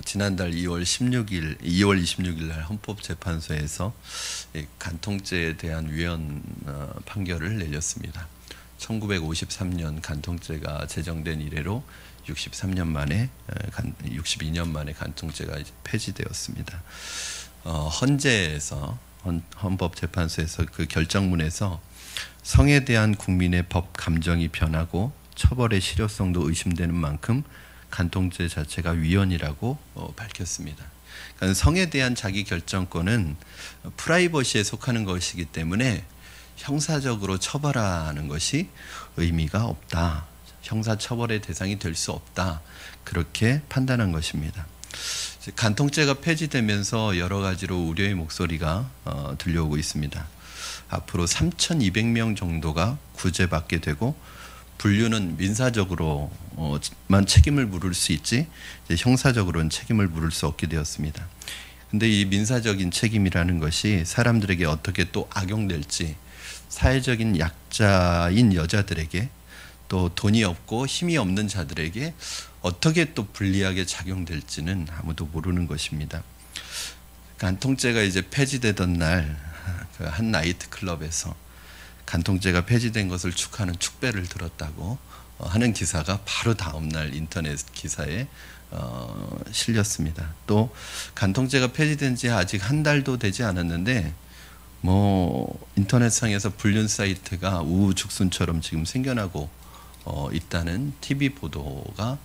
지난달 2월 26일 날 헌법재판소에서 간통죄에 대한 위헌 판결을 내렸습니다. 1953년 간통죄가 제정된 이래로 62년 만에 간통죄가 이제 폐지되었습니다. 헌법재판소에서 그 결정문에서 성에 대한 국민의 법 감정이 변하고 처벌의 실효성도 의심되는 만큼 간통죄 자체가 위헌이라고 밝혔습니다. 그러니까 성에 대한 자기 결정권은 프라이버시에 속하는 것이기 때문에 형사적으로 처벌하는 것이 의미가 없다. 형사처벌의 대상이 될 수 없다. 그렇게 판단한 것입니다. 간통죄가 폐지되면서 여러 가지로 우려의 목소리가 들려오고 있습니다. 앞으로 3,200명 정도가 구제받게 되고 분류는 민사적으로만 책임을 물을 수 있지 이제 형사적으로는 책임을 물을 수 없게 되었습니다. 근데 이 민사적인 책임이라는 것이 사람들에게 어떻게 또 악용될지, 사회적인 약자인 여자들에게 또 돈이 없고 힘이 없는 자들에게 어떻게 또 불리하게 작용될지는 아무도 모르는 것입니다. 간통죄가 이제 폐지되던 날 그 한 나이트 클럽에서 간통죄가 폐지된 것을 축하하는 축배를 들었다고 하는 기사가 바로 다음 날 인터넷 기사에 실렸습니다. 또 간통죄가 폐지된 지 아직 한 달도 되지 않았는데 인터넷상에서 불륜 사이트가 우후죽순처럼 지금 생겨나고 있다는 TV 보도가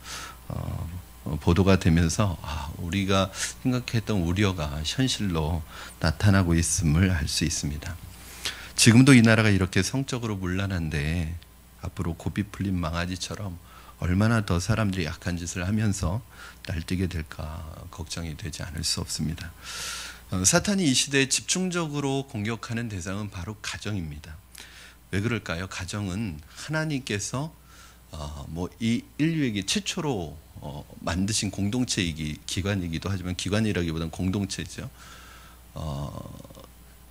되면서 우리가 생각했던 우려가 현실로 나타나고 있음을 알 수 있습니다. 지금도 이 나라가 이렇게 성적으로 문란한데 앞으로 고삐 풀린 망아지처럼 얼마나 더 사람들이 악한 짓을 하면서 날뛰게 될까 걱정이 되지 않을 수 없습니다. 사탄이 이 시대에 집중적으로 공격하는 대상은 바로 가정입니다. 왜 그럴까요? 가정은 하나님께서 이 인류에게 최초로 만드신 기관이기도 하지만 기관이라기보다는 공동체죠.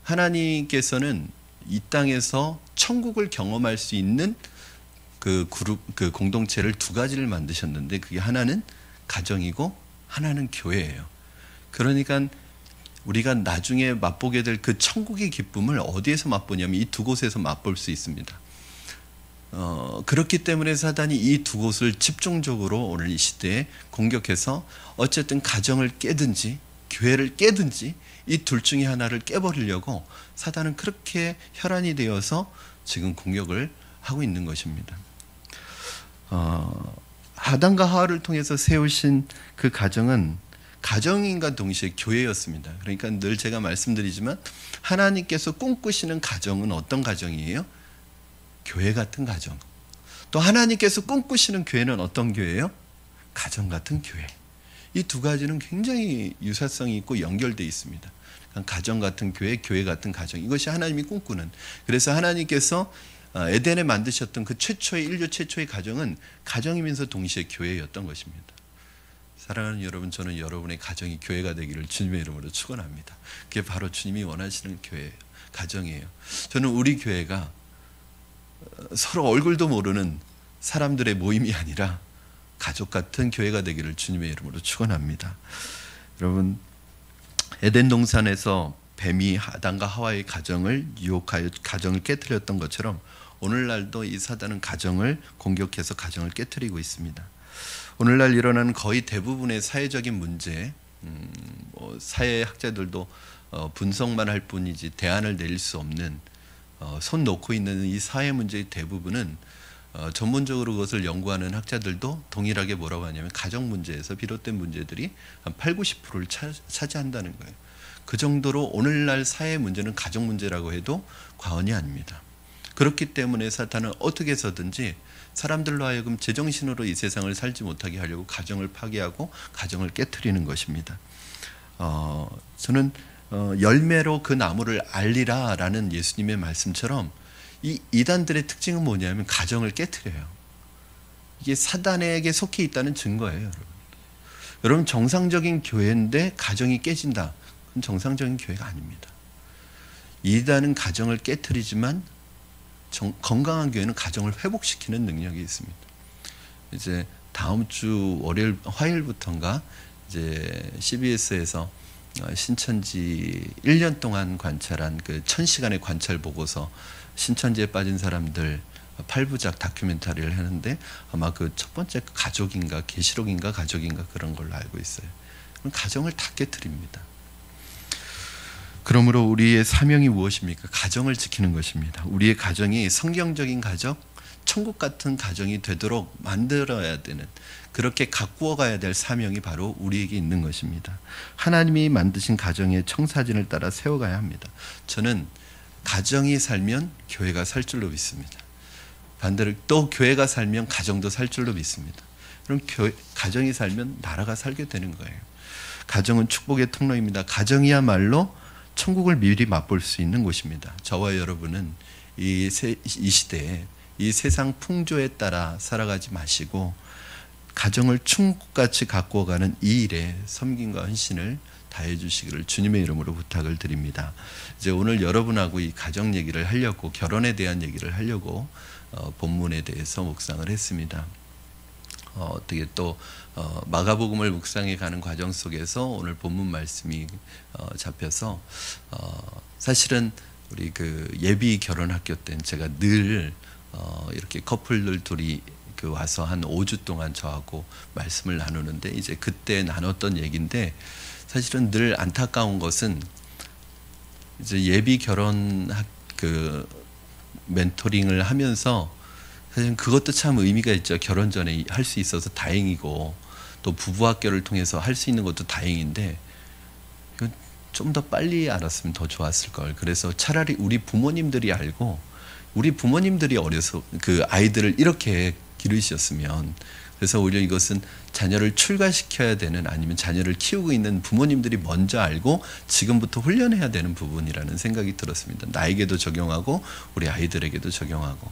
하나님께서는 이 땅에서 천국을 경험할 수 있는 그 공동체를 두 가지를 만드셨는데 그게 하나는 가정이고 하나는 교회예요. 그러니까 우리가 나중에 맛보게 될 그 천국의 기쁨을 어디에서 맛보냐면 이 두 곳에서 맛볼 수 있습니다. 그렇기 때문에 사단이 이 두 곳을 집중적으로 오늘 이 시대에 공격해서 어쨌든 가정을 깨든지 교회를 깨든지 이 둘 중에 하나를 깨버리려고 사단은 그렇게 혈안이 되어서 지금 공격을 하고 있는 것입니다. 아담과 하와를 통해서 세우신 그 가정은 가정인과 동시에 교회였습니다. 그러니까 늘 제가 말씀드리지만 하나님께서 꿈꾸시는 가정은 어떤 가정이에요? 교회 같은 가정. 또 하나님께서 꿈꾸시는 교회는 어떤 교회예요? 가정 같은 교회. 이 두 가지는 굉장히 유사성이 있고 연결되어 있습니다. 가정 같은 교회, 교회 같은 가정. 이것이 하나님이 꿈꾸는. 그래서 하나님께서 에덴에 만드셨던 그 인류 최초의 가정은 가정이면서 동시에 교회였던 것입니다. 사랑하는 여러분, 저는 여러분의 가정이 교회가 되기를 주님의 이름으로 축원합니다. 그게 바로 주님이 원하시는 교회예요. 가정이에요. 저는 우리 교회가 서로 얼굴도 모르는 사람들의 모임이 아니라 가족 같은 교회가 되기를 주님의 이름으로 축원합니다. 여러분, 에덴 동산에서 뱀이 아담과 하와의 가정을 유혹하여 가정을 깨뜨렸던 것처럼 오늘날도 이 사단은 가정을 공격해서 가정을 깨뜨리고 있습니다. 오늘날 일어나는 거의 대부분의 사회적인 문제, 사회학자들도 분석만 할 뿐이지 대안을 내릴 수 없는 손 놓고 있는 이 사회 문제의 대부분은 전문적으로 그것을 연구하는 학자들도 동일하게 뭐라고 하냐면 가정 문제에서 비롯된 문제들이 한 80~90%를 차지한다는 거예요. 그 정도로 오늘날 사회 문제는 가정 문제라고 해도 과언이 아닙니다. 그렇기 때문에 사탄은 어떻게 해서든지 사람들로 하여금 제정신으로 이 세상을 살지 못하게 하려고 가정을 파괴하고 가정을 깨트리는 것입니다. 저는 열매로 그 나무를 알리라 라는 예수님의 말씀처럼 이 이단들의 특징은 뭐냐면 가정을 깨트려요. 이게 사단에게 속해 있다는 증거예요. 여러분, 여러분 정상적인 교회인데 가정이 깨진다. 그건 정상적인 교회가 아닙니다. 이단은 가정을 깨트리지만 건강한 교회는 가정을 회복시키는 능력이 있습니다. 이제 다음 주 화요일부터인가 이제 CBS에서 신천지 1년 동안 관찰한 그 1000시간의 관찰 보고서, 신천지에 빠진 사람들 8부작 다큐멘터리를 하는데, 아마 그 첫 번째 가족인가 계시록인가 가족인가 그런 걸로 알고 있어요. 그럼 가정을 다 깨트립니다. 그러므로 우리의 사명이 무엇입니까? 가정을 지키는 것입니다. 우리의 가정이 성경적인 가정, 천국 같은 가정이 되도록 만들어야 되는, 그렇게 가꾸어 가야 될 사명이 바로 우리에게 있는 것입니다. 하나님이 만드신 가정의 청사진을 따라 세워가야 합니다. 저는 가정이 살면 교회가 살 줄로 믿습니다. 반대로 또 교회가 살면 가정도 살 줄로 믿습니다. 그럼 가정이 살면 나라가 살게 되는 거예요. 가정은 축복의 통로입니다. 가정이야말로 천국을 미리 맛볼 수 있는 곳입니다. 저와 여러분은 이 시대에 이 세상 풍조에 따라 살아가지 마시고 가정을 천국같이 가꾸어가는 이 일에 섬김과 헌신을 다해 주시기를 주님의 이름으로 부탁을 드립니다. 이제 오늘 여러분하고 이 가정 얘기를 하려고, 결혼에 대한 얘기를 하려고 본문에 대해서 묵상을 했습니다. 어떻게 또 마가복음을 묵상해 가는 과정 속에서 오늘 본문 말씀이 잡혀서 사실은 우리 그 예비 결혼 학교 때는 제가 늘 이렇게 커플들 둘이 와서 한 5주 동안 저하고 말씀을 나누는데, 이제 그때 나눴던 얘기인데, 사실은 늘 안타까운 것은 이제 예비 결혼 그 멘토링을 하면서 사실 그것도 참 의미가 있죠. 결혼 전에 할 수 있어서 다행이고, 또 부부 학교를 통해서 할 수 있는 것도 다행인데, 좀 더 빨리 알았으면 더 좋았을 걸. 그래서 차라리 우리 부모님들이 알고, 우리 부모님들이 어려서 그 아이들을 이렇게 기르셨으면, 그래서 오히려 이것은 자녀를 출가시켜야 되는, 아니면 자녀를 키우고 있는 부모님들이 먼저 알고 지금부터 훈련해야 되는 부분이라는 생각이 들었습니다. 나에게도 적용하고 우리 아이들에게도 적용하고.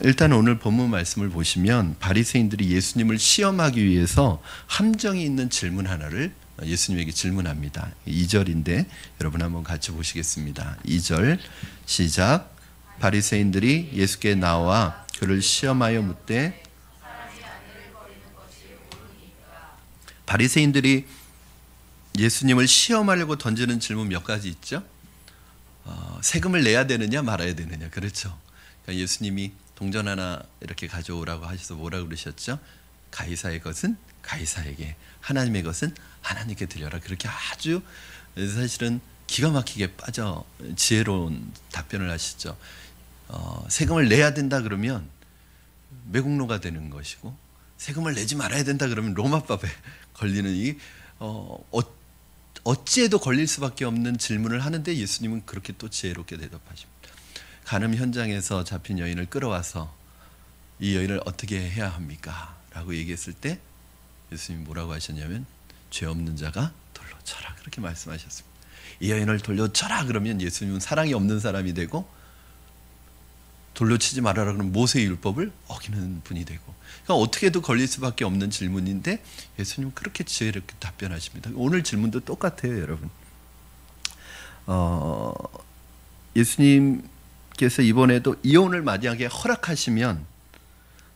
일단 오늘 본문 말씀을 보시면 바리새인들이 예수님을 시험하기 위해서 함정이 있는 질문 하나를 예수님에게 질문합니다. 2절인데 여러분 한번 같이 보시겠습니다. 2절 시작. 바리새인들이 예수께 나와 그를 시험하여 묻되, 바리새인들이 예수님을 시험하려고 던지는 질문 몇 가지 있죠. 세금을 내야 되느냐 말아야 되느냐. 그렇죠. 그러니까 예수님이 동전 하나 이렇게 가져오라고 하셔서 뭐라고 그러셨죠? 가이사의 것은 가이사에게, 하나님의 것은 하나님께 드려라. 그렇게 아주 사실은 기가 막히게 빠져 지혜로운 답변을 하시죠. 세금을 내야 된다 그러면 매국노가 되는 것이고, 세금을 내지 말아야 된다 그러면 로마법에 걸리는, 이 어찌해도 걸릴 수밖에 없는 질문을 하는데 예수님은 그렇게 또 지혜롭게 대답하십니다. 간음 현장에서 잡힌 여인을 끌어와서 이 여인을 어떻게 해야 합니까? 라고 얘기했을 때 예수님이 뭐라고 하셨냐면, 죄 없는 자가 돌로 쳐라, 그렇게 말씀하셨습니다. 이 여인을 돌려 쳐라 그러면 예수님은 사랑이 없는 사람이 되고, 돌로 치지 말아라 그러면 모세의 율법을 어기는 분이 되고, 그러니까 어떻게 해도 걸릴 수밖에 없는 질문인데 예수님은 그렇게 지혜롭게 답변하십니다. 오늘 질문도 똑같아요, 여러분. 예수님께서 이번에도 이혼을 만약에 허락하시면,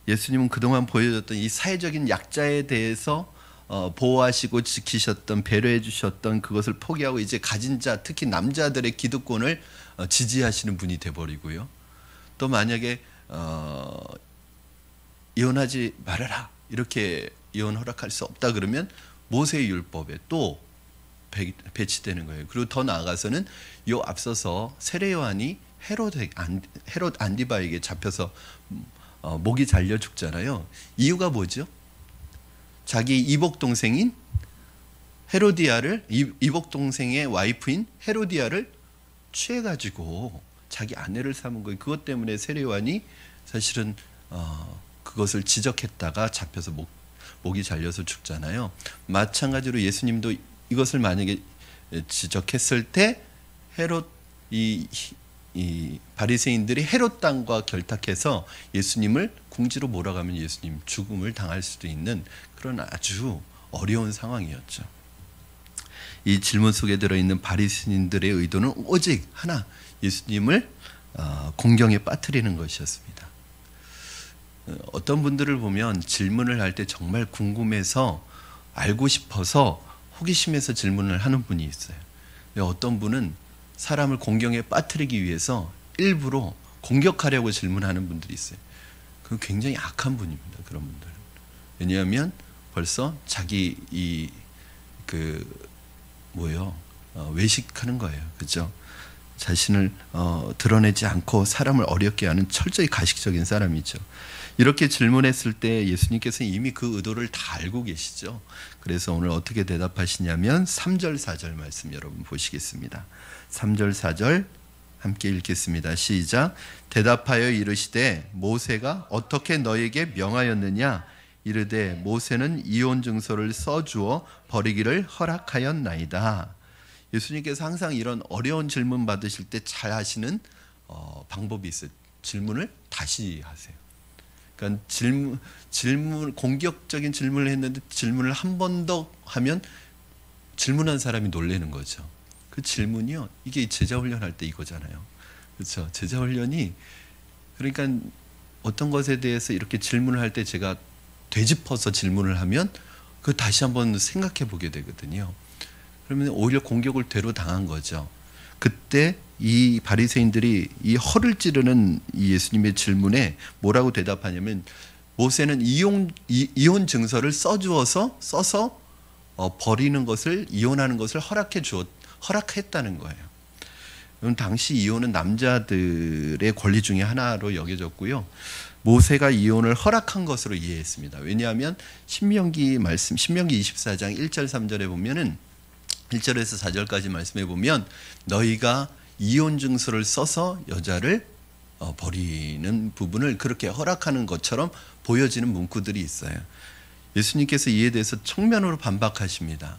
예수님은 그동안 보여줬던 이 사회적인 약자에 대해서 보호하시고 지키셨던, 배려해 주셨던 그것을 포기하고 이제 가진 자, 특히 남자들의 기득권을 지지하시는 분이 돼버리고요. 또 만약에 이혼하지 말아라, 이렇게 이혼 허락할 수 없다 그러면 모세의 율법에 또 배치되는 거예요. 그리고 더 나아가서는 요 앞서서 세례 요한이 헤롯 안디바에게 잡혀서 목이 잘려 죽잖아요. 이유가 뭐죠? 자기 이복 동생인 헤로디아를, 이복 동생의 와이프인 헤로디아를 취해가지고 자기 아내를 삼은 거예요. 그것 때문에 세례 요한이 사실은 그것을 지적했다가 잡혀서 목이 잘려서 죽잖아요. 마찬가지로 예수님도 이것을 만약에 지적했을 때 헤롯, 이 바리새인들이 헤롯 당과 결탁해서 예수님을 궁지로 몰아가면 예수님 죽음을 당할 수도 있는 그런 아주 어려운 상황이었죠. 이 질문 속에 들어있는 바리새인들의 의도는 오직 하나, 예수님을 공경에 빠뜨리는 것이었습니다. 어떤 분들을 보면 질문을 할 때 정말 궁금해서 알고 싶어서 호기심에서 질문을 하는 분이 있어요. 어떤 분은 사람을 공경에 빠뜨리기 위해서 일부러 공격하려고 질문하는 분들이 있어요. 그건 굉장히 악한 분입니다. 그런 분들은. 왜냐하면 벌써 자기 외식하는 거예요. 그죠? 자신을 드러내지 않고 사람을 어렵게 하는 철저히 가식적인 사람이죠. 이렇게 질문했을 때 예수님께서는 이미 그 의도를 다 알고 계시죠. 그래서 오늘 어떻게 대답하시냐면 3절 4절 말씀 여러분 보시겠습니다. 3절 4절 함께 읽겠습니다. 시작. 대답하여 이르시되 모세가 어떻게 너에게 명하였느냐 이르되 모세는 이혼 증서를 써주어 버리기를 허락하였나이다. 예수님께서 항상 이런 어려운 질문 받으실 때 잘 하시는 방법이 있어요. 질문을 다시 하세요. 그러니까 질문 공격적인 질문을 했는데 질문을 한 번 더 하면 질문한 사람이 놀라는 거죠. 그 질문이요, 이게 제자 훈련할 때 이거잖아요. 그렇죠? 제자 훈련이 그러니까 어떤 것에 대해서 이렇게 질문을 할 때 제가 되짚어서 질문을 하면 그 다시 한번 생각해 보게 되거든요. 그러면 오히려 공격을 되로 당한 거죠. 그때 이 바리새인들이 이 허를 찌르는 이 예수님의 질문에 뭐라고 대답하냐면 모세는 이혼 증서를 써서 버리는 것을 이혼하는 것을 허락했다는 거예요. 그럼 당시 이혼은 남자들의 권리 중에 하나로 여겨졌고요. 모세가 이혼을 허락한 것으로 이해했습니다. 왜냐하면 신명기 24장 1절 3절에 보면은 1절에서 4절까지 말씀해 보면 너희가 이혼 증서를 써서 여자를 버리는 부분을 그렇게 허락하는 것처럼 보여지는 문구들이 있어요. 예수님께서 이에 대해서 청면으로 반박하십니다.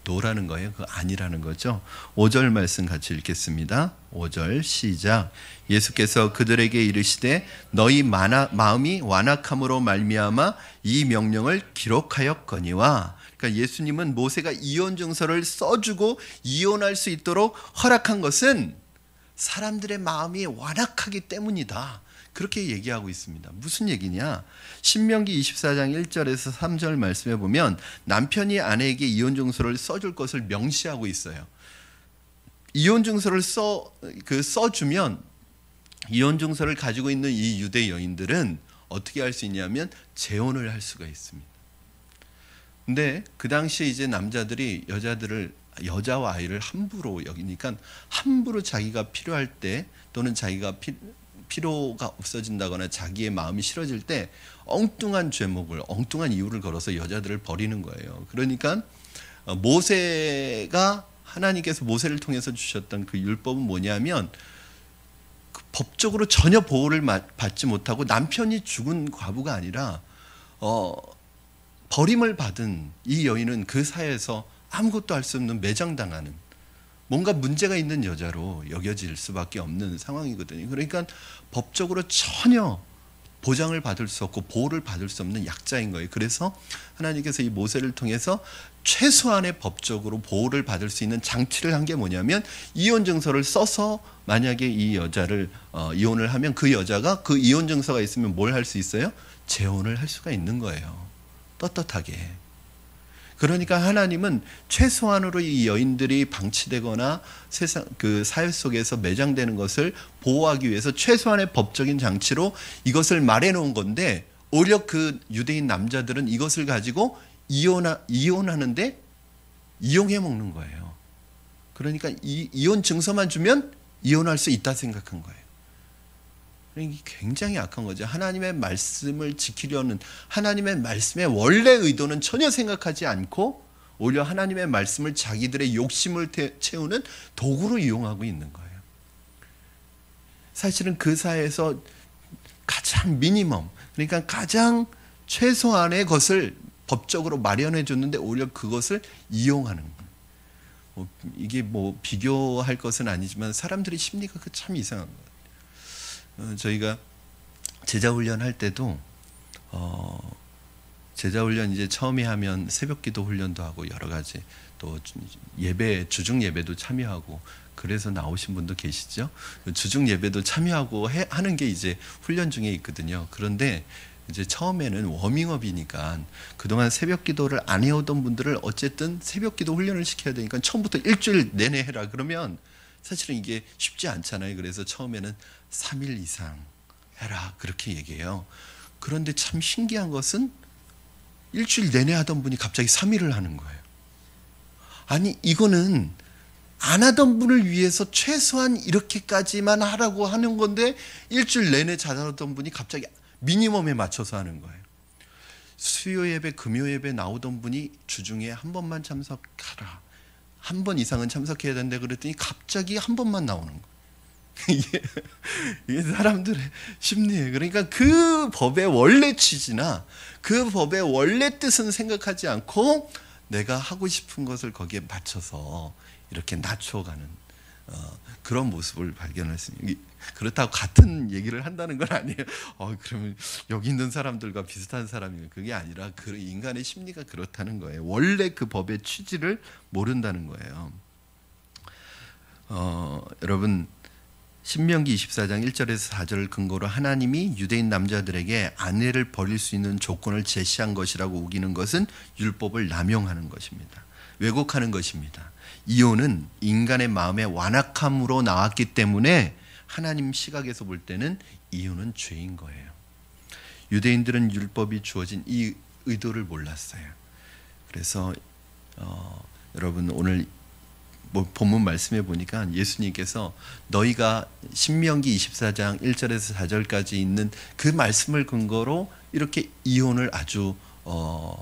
노라는 거예요. 그거 아니라는 거죠. 5절 말씀 같이 읽겠습니다. 5절 시작. 예수께서 그들에게 이르시되 너희 마음이 완악함으로 말미암아 이 명령을 기록하였거니와. 그러니까 예수님은 모세가 이혼 증서를 써주고 이혼할 수 있도록 허락한 것은 사람들의 마음이 완악하기 때문이다. 그렇게 얘기하고 있습니다. 무슨 얘기냐? 신명기 24장 1절에서 3절 말씀에 보면 남편이 아내에게 이혼 증서를 써줄 것을 명시하고 있어요. 이혼 증서를 써주면 이혼 증서를 가지고 있는 이 유대 여인들은 어떻게 할 수 있냐면 재혼을 할 수가 있습니다. 근데 그 당시에 이제 남자들이 여자와 아이를 함부로 여기니까 함부로 자기가 필요할 때 또는 자기가 필요가 없어진다거나 자기의 마음이 싫어질 때 엉뚱한 이유를 걸어서 여자들을 버리는 거예요. 그러니까 하나님께서 모세를 통해서 주셨던 그 율법은 뭐냐면 법적으로 전혀 보호를 받지 못하고 남편이 죽은 과부가 아니라 버림을 받은 이 여인은 그 사회에서 아무것도 할 수 없는 매장당하는 뭔가 문제가 있는 여자로 여겨질 수밖에 없는 상황이거든요. 그러니까 법적으로 전혀 보장을 받을 수 없고 보호를 받을 수 없는 약자인 거예요. 그래서 하나님께서 이 모세를 통해서 최소한의 법적으로 보호를 받을 수 있는 장치를 한 게 뭐냐면 이혼 증서를 써서 만약에 이 여자를 이혼을 하면 그 여자가 그 이혼 증서가 있으면 뭘 할 수 있어요? 재혼을 할 수가 있는 거예요. 떳떳하게. 그러니까 하나님은 최소한으로 이 여인들이 방치되거나 그 사회 속에서 매장되는 것을 보호하기 위해서 최소한의 법적인 장치로 이것을 말해놓은 건데 오히려 그 유대인 남자들은 이것을 가지고 이혼하는데 이용해 먹는 거예요. 그러니까 이혼 증서만 주면 이혼할 수 있다 생각한 거예요. 이게 굉장히 악한 거죠. 하나님의 말씀을 지키려는 하나님의 말씀의 원래 의도는 전혀 생각하지 않고 오히려 하나님의 말씀을 자기들의 욕심을 채우는 도구로 이용하고 있는 거예요. 사실은 그 사회에서 가장 미니멈, 그러니까 가장 최소한의 것을 법적으로 마련해 줬는데 오히려 그것을 이용하는 거예요. 이게 비교할 것은 아니지만 사람들의 심리가 참 이상한 거예요. 저희가 제자훈련 할 때도 제자훈련 이제 처음에 하면 새벽기도 훈련도 하고 여러 가지 또 주중 예배도 참여하고 그래서 나오신 분도 계시죠. 주중 예배도 참여하고 하는 게 이제 훈련 중에 있거든요. 그런데 이제 처음에는 워밍업이니까 그동안 새벽 기도를 안 해오던 분들을 어쨌든 새벽 기도 훈련을 시켜야 되니까 처음부터 일주일 내내 해라 그러면 사실은 이게 쉽지 않잖아요. 그래서 처음에는 3일 이상 해라 그렇게 얘기해요. 그런데 참 신기한 것은 일주일 내내 하던 분이 갑자기 3일을 하는 거예요. 아니 이거는 안 하던 분을 위해서 최소한 이렇게까지만 하라고 하는 건데 일주일 내내 잘하던 분이 갑자기 미니멈에 맞춰서 하는 거예요. 수요 예배, 금요 예배 나오던 분이 주중에 한 번만 참석하라. 한 번 이상은 참석해야 된다 그랬더니 갑자기 한 번만 나오는 거예요. 이게 사람들의 심리예요. 그러니까 그 법의 원래 취지나 그 법의 원래 뜻은 생각하지 않고 내가 하고 싶은 것을 거기에 맞춰서 이렇게 낮춰가는 그런 모습을 발견했습니다. 그렇다고 같은 얘기를 한다는 건 아니에요. 그러면 여기 있는 사람들과 비슷한 사람이에요. 그게 아니라 그 인간의 심리가 그렇다는 거예요. 원래 그 법의 취지를 모른다는 거예요. 여러분 신명기 24장 1절에서 4절을 근거로 하나님이 유대인 남자들에게 아내를 버릴 수 있는 조건을 제시한 것이라고 우기는 것은 율법을 남용하는 것입니다. 왜곡하는 것입니다. 이혼은 인간의 마음의 완악함으로 나왔기 때문에 하나님 시각에서 볼 때는 이혼은 죄인 거예요. 유대인들은 율법이 주어진 이 의도를 몰랐어요. 그래서 여러분 오늘 본문 말씀해 보니까 예수님께서 너희가 신명기 24장 1절에서 4절까지 있는 그 말씀을 근거로 이렇게 이혼을 아주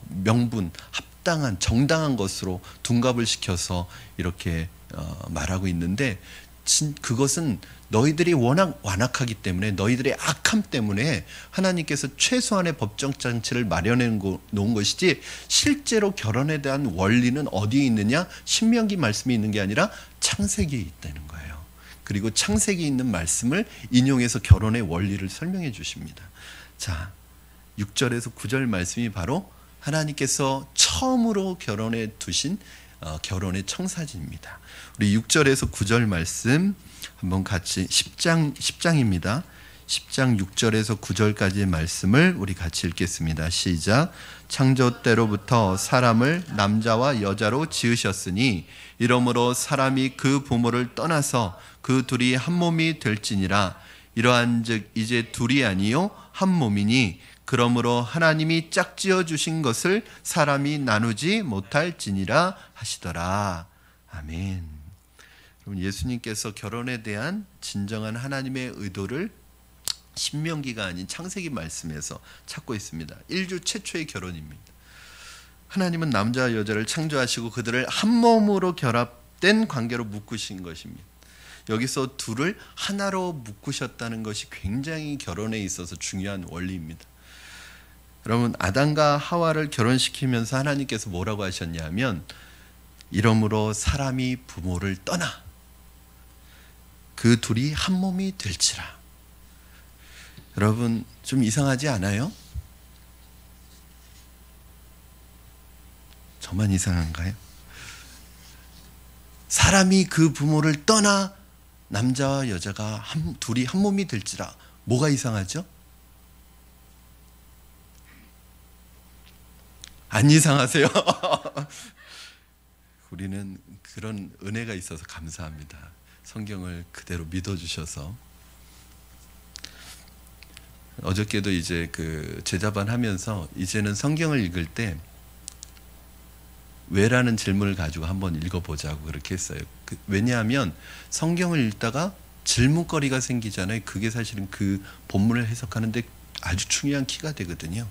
명분, 합당한, 정당한 것으로 둔갑을 시켜서 이렇게 말하고 있는데 그것은 너희들이 워낙 완악하기 때문에 너희들의 악함 때문에 하나님께서 최소한의 법정 장치를 마련해 놓은 것이지 실제로 결혼에 대한 원리는 어디에 있느냐? 신명기 말씀이 있는 게 아니라 창세기에 있다는 거예요. 그리고 창세기에 있는 말씀을 인용해서 결혼의 원리를 설명해 주십니다. 자, 6절에서 9절 말씀이 바로 하나님께서 처음으로 결혼에 두신 결혼의 청사진입니다. 우리 6절에서 9절 말씀 한번 같이 10장입니다. 10장 6절에서 9절까지의 말씀을 우리 같이 읽겠습니다. 시작. 창조 때로부터 사람을 남자와 여자로 지으셨으니 이러므로 사람이 그 부모를 떠나서 그 둘이 한 몸이 될지니라. 이러한즉 이제 둘이 아니요 한 몸이니 그러므로 하나님이 짝지어 주신 것을 사람이 나누지 못할지니라 하시더라. 아멘. 예수님께서 결혼에 대한 진정한 하나님의 의도를 신명기가 아닌 창세기 말씀에서 찾고 있습니다. 인류 최초의 결혼입니다. 하나님은 남자와 여자를 창조하시고 그들을 한 몸으로 결합된 관계로 묶으신 것입니다. 여기서 둘을 하나로 묶으셨다는 것이 굉장히 결혼에 있어서 중요한 원리입니다. 여러분 아담과 하와를 결혼시키면서 하나님께서 뭐라고 하셨냐면 이러므로 사람이 부모를 떠나 그 둘이 한 몸이 될지라. 여러분 좀 이상하지 않아요? 저만 이상한가요? 사람이 그 부모를 떠나 남자와 여자가 둘이 한 몸이 될지라. 뭐가 이상하죠? 안 이상하세요? 우리는 그런 은혜가 있어서 감사합니다. 성경을 그대로 믿어주셔서. 어저께도 이제 그 제자반 하면서 이제는 성경을 읽을 때 왜라는 질문을 가지고 한번 읽어보자고 그렇게 했어요. 왜냐하면 성경을 읽다가 질문거리가 생기잖아요. 그게 사실은 그 본문을 해석하는데 아주 중요한 키가 되거든요.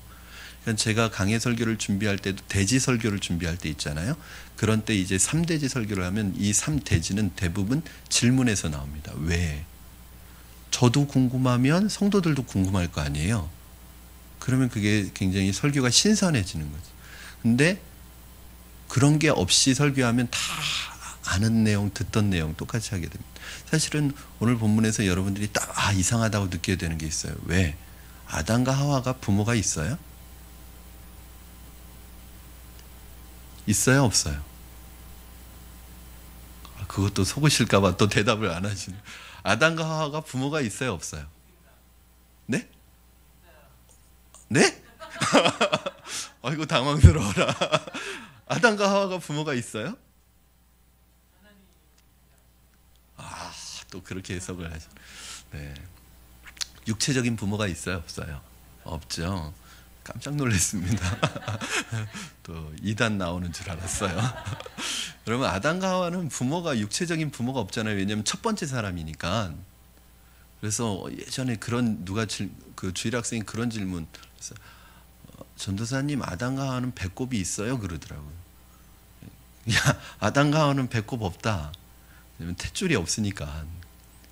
제가 강해 설교를 준비할 때도 대지 설교를 준비할 때 있잖아요. 그런 때 이제 3대지 설교를 하면 이 3대지는 대부분 질문에서 나옵니다. 왜? 저도 궁금하면 성도들도 궁금할 거 아니에요. 그러면 그게 굉장히 설교가 신선해지는 거죠. 근데 그런 게 없이 설교하면 다 아는 내용, 듣던 내용 똑같이 하게 됩니다. 사실은 오늘 본문에서 여러분들이 딱 이상하다고 느끼게 되는 게 있어요. 왜? 아담과 하와가 부모가 있어요? 있어요? 없어요? 그것도 속으실까 봐 또 대답을 안 하시네. 아담과 하와가 부모가 있어요? 없어요? 네? 네? 아이고 당황스러워라. 아담과 하와가 부모가 있어요? 아, 또 그렇게 해석을 하죠. 네. 육체적인 부모가 있어요, 없어요? 없죠. 깜짝 놀랐습니다. 또 이단 나오는 줄 알았어요. 그러면 아담과 하와는 부모가 육체적인 부모가 없잖아요. 왜냐하면 첫 번째 사람이니까. 그래서 예전에 그런 그 주일학생이 그런 질문. 그래서 전도사님 아담과 하와는 배꼽이 있어요? 그러더라고요. 야, 아담과 하와는 배꼽 없다. 왜냐면 탯줄이 없으니까.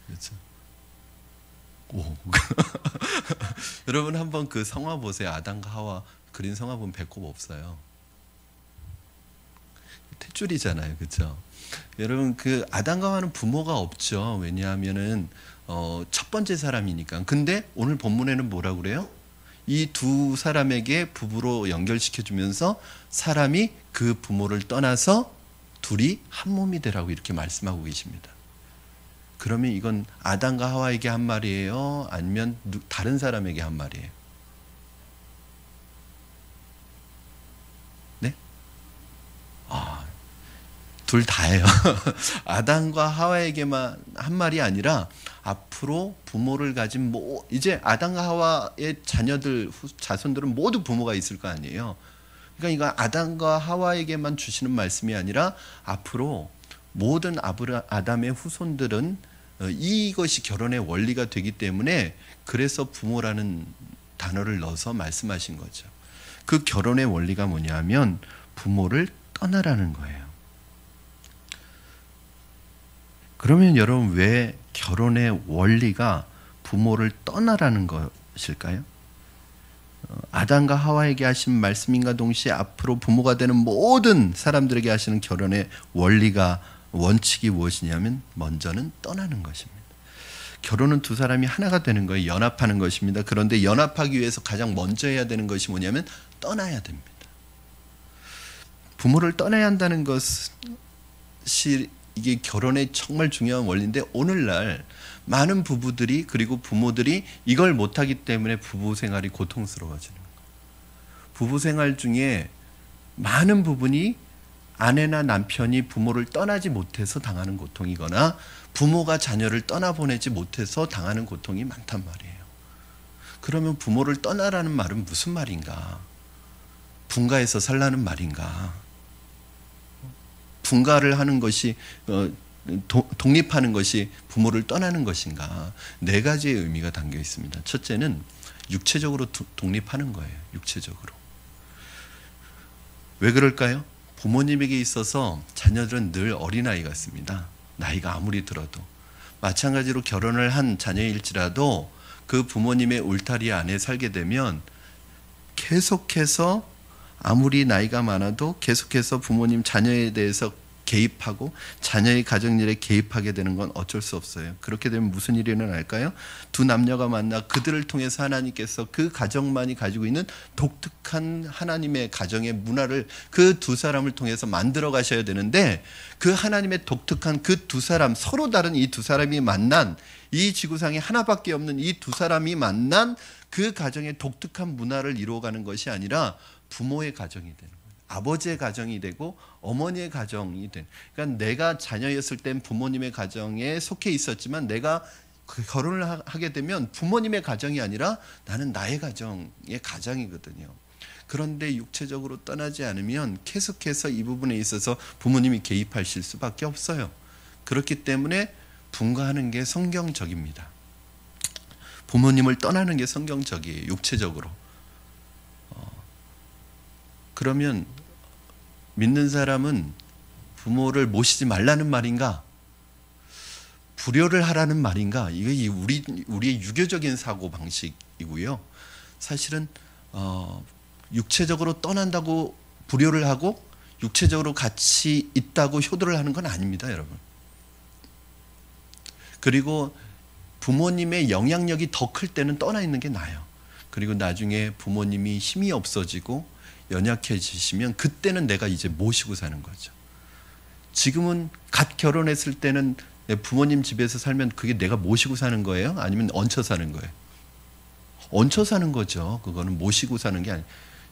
그렇죠. 오. 여러분 한번 그 성화 보세요. 아담과 하와 그린 성화 보면 배꼽 없어요. 탯줄이잖아요, 그렇죠? 여러분 그 아담과 하와는 부모가 없죠. 왜냐하면은 첫 번째 사람이니까. 근데 오늘 본문에는 뭐라고 그래요? 이 두 사람에게 부부로 연결시켜 주면서 사람이 그 부모를 떠나서 둘이 한 몸이 되라고 이렇게 말씀하고 계십니다. 그러면 이건 아담과 하와에게 한 말이에요? 아니면 다른 사람에게 한 말이에요? 네? 둘 다예요. 아담과 하와에게만 한 말이 아니라 앞으로 부모를 가진 이제 아담과 하와의 자손들은 모두 부모가 있을 거 아니에요. 그러니까 이거 아담과 하와에게만 주시는 말씀이 아니라 앞으로 모든 아담의 후손들은 이것이 결혼의 원리가 되기 때문에 그래서 부모라는 단어를 넣어서 말씀하신 거죠. 그 결혼의 원리가 뭐냐면 부모를 떠나라는 거예요. 그러면 여러분 왜 결혼의 원리가 부모를 떠나라는 것일까요? 아담과 하와에게 하신 말씀인가 동시에 앞으로 부모가 되는 모든 사람들에게 하시는 결혼의 원칙이 무엇이냐면 먼저는 떠나는 것입니다. 결혼은 두 사람이 하나가 되는 거예요. 연합하는 것입니다. 그런데 연합하기 위해서 가장 먼저 해야 되는 것이 뭐냐면 떠나야 됩니다. 부모를 떠나야 한다는 것이 이게 결혼의 정말 중요한 원리인데 오늘날 많은 부부들이 그리고 부모들이 이걸 못하기 때문에 부부 생활이 고통스러워지는 거예요. 부부 생활 중에 많은 부분이 아내나 남편이 부모를 떠나지 못해서 당하는 고통이거나 부모가 자녀를 떠나보내지 못해서 당하는 고통이 많단 말이에요. 그러면 부모를 떠나라는 말은 무슨 말인가? 분가해서 살라는 말인가? 분가를 하는 것이 독립하는 것이 부모를 떠나는 것인가? 네 가지의 의미가 담겨 있습니다. 첫째는 육체적으로 독립하는 거예요. 육체적으로. 왜 그럴까요? 부모님에게 있어서 자녀들은 늘 어린아이 같습니다. 나이가 아무리 들어도. 마찬가지로 결혼을 한 자녀일지라도 그 부모님의 울타리 안에 살게 되면 계속해서 아무리 나이가 많아도 계속해서 부모님 자녀에 대해서 개입하고 자녀의 가정일에 개입하게 되는 건 어쩔 수 없어요. 그렇게 되면 무슨 일이 일어날까요? 두 남녀가 만나 그들을 통해서 하나님께서 그 가정만이 가지고 있는 독특한 하나님의 가정의 문화를 그 두 사람을 통해서 만들어 가셔야 되는데 그 하나님의 독특한 그 두 사람, 서로 다른 이 두 사람이 만난 이 지구상에 하나밖에 없는 이 두 사람이 만난 그 가정의 독특한 문화를 이루어가는 것이 아니라 부모의 가정이 되는 거예요. 아버지의 가정이 되고 어머니의 가정이 되는. 그러니까 내가 자녀였을 땐 부모님의 가정에 속해 있었지만 내가 결혼을 하게 되면 부모님의 가정이 아니라 나는 나의 가정의 가장이거든요. 그런데 육체적으로 떠나지 않으면 계속해서 이 부분에 있어서 부모님이 개입하실 수밖에 없어요. 그렇기 때문에 분가하는 게 성경적입니다. 부모님을 떠나는 게 성경적이에요. 육체적으로. 그러면 믿는 사람은 부모를 모시지 말라는 말인가? 불효를 하라는 말인가? 이게 우리의 유교적인 사고 방식이고요. 사실은 육체적으로 떠난다고 불효를 하고 육체적으로 같이 있다고 효도를 하는 건 아닙니다, 여러분. 그리고 부모님의 영향력이 더 클 때는 떠나 있는 게 나아요. 그리고 나중에 부모님이 힘이 없어지고 연약해지시면 그때는 내가 이제 모시고 사는 거죠. 지금은 갓 결혼했을 때는 부모님 집에서 살면 그게 내가 모시고 사는 거예요? 아니면 얹혀 사는 거예요? 얹혀 사는 거죠. 그거는 모시고 사는 게 아니에요.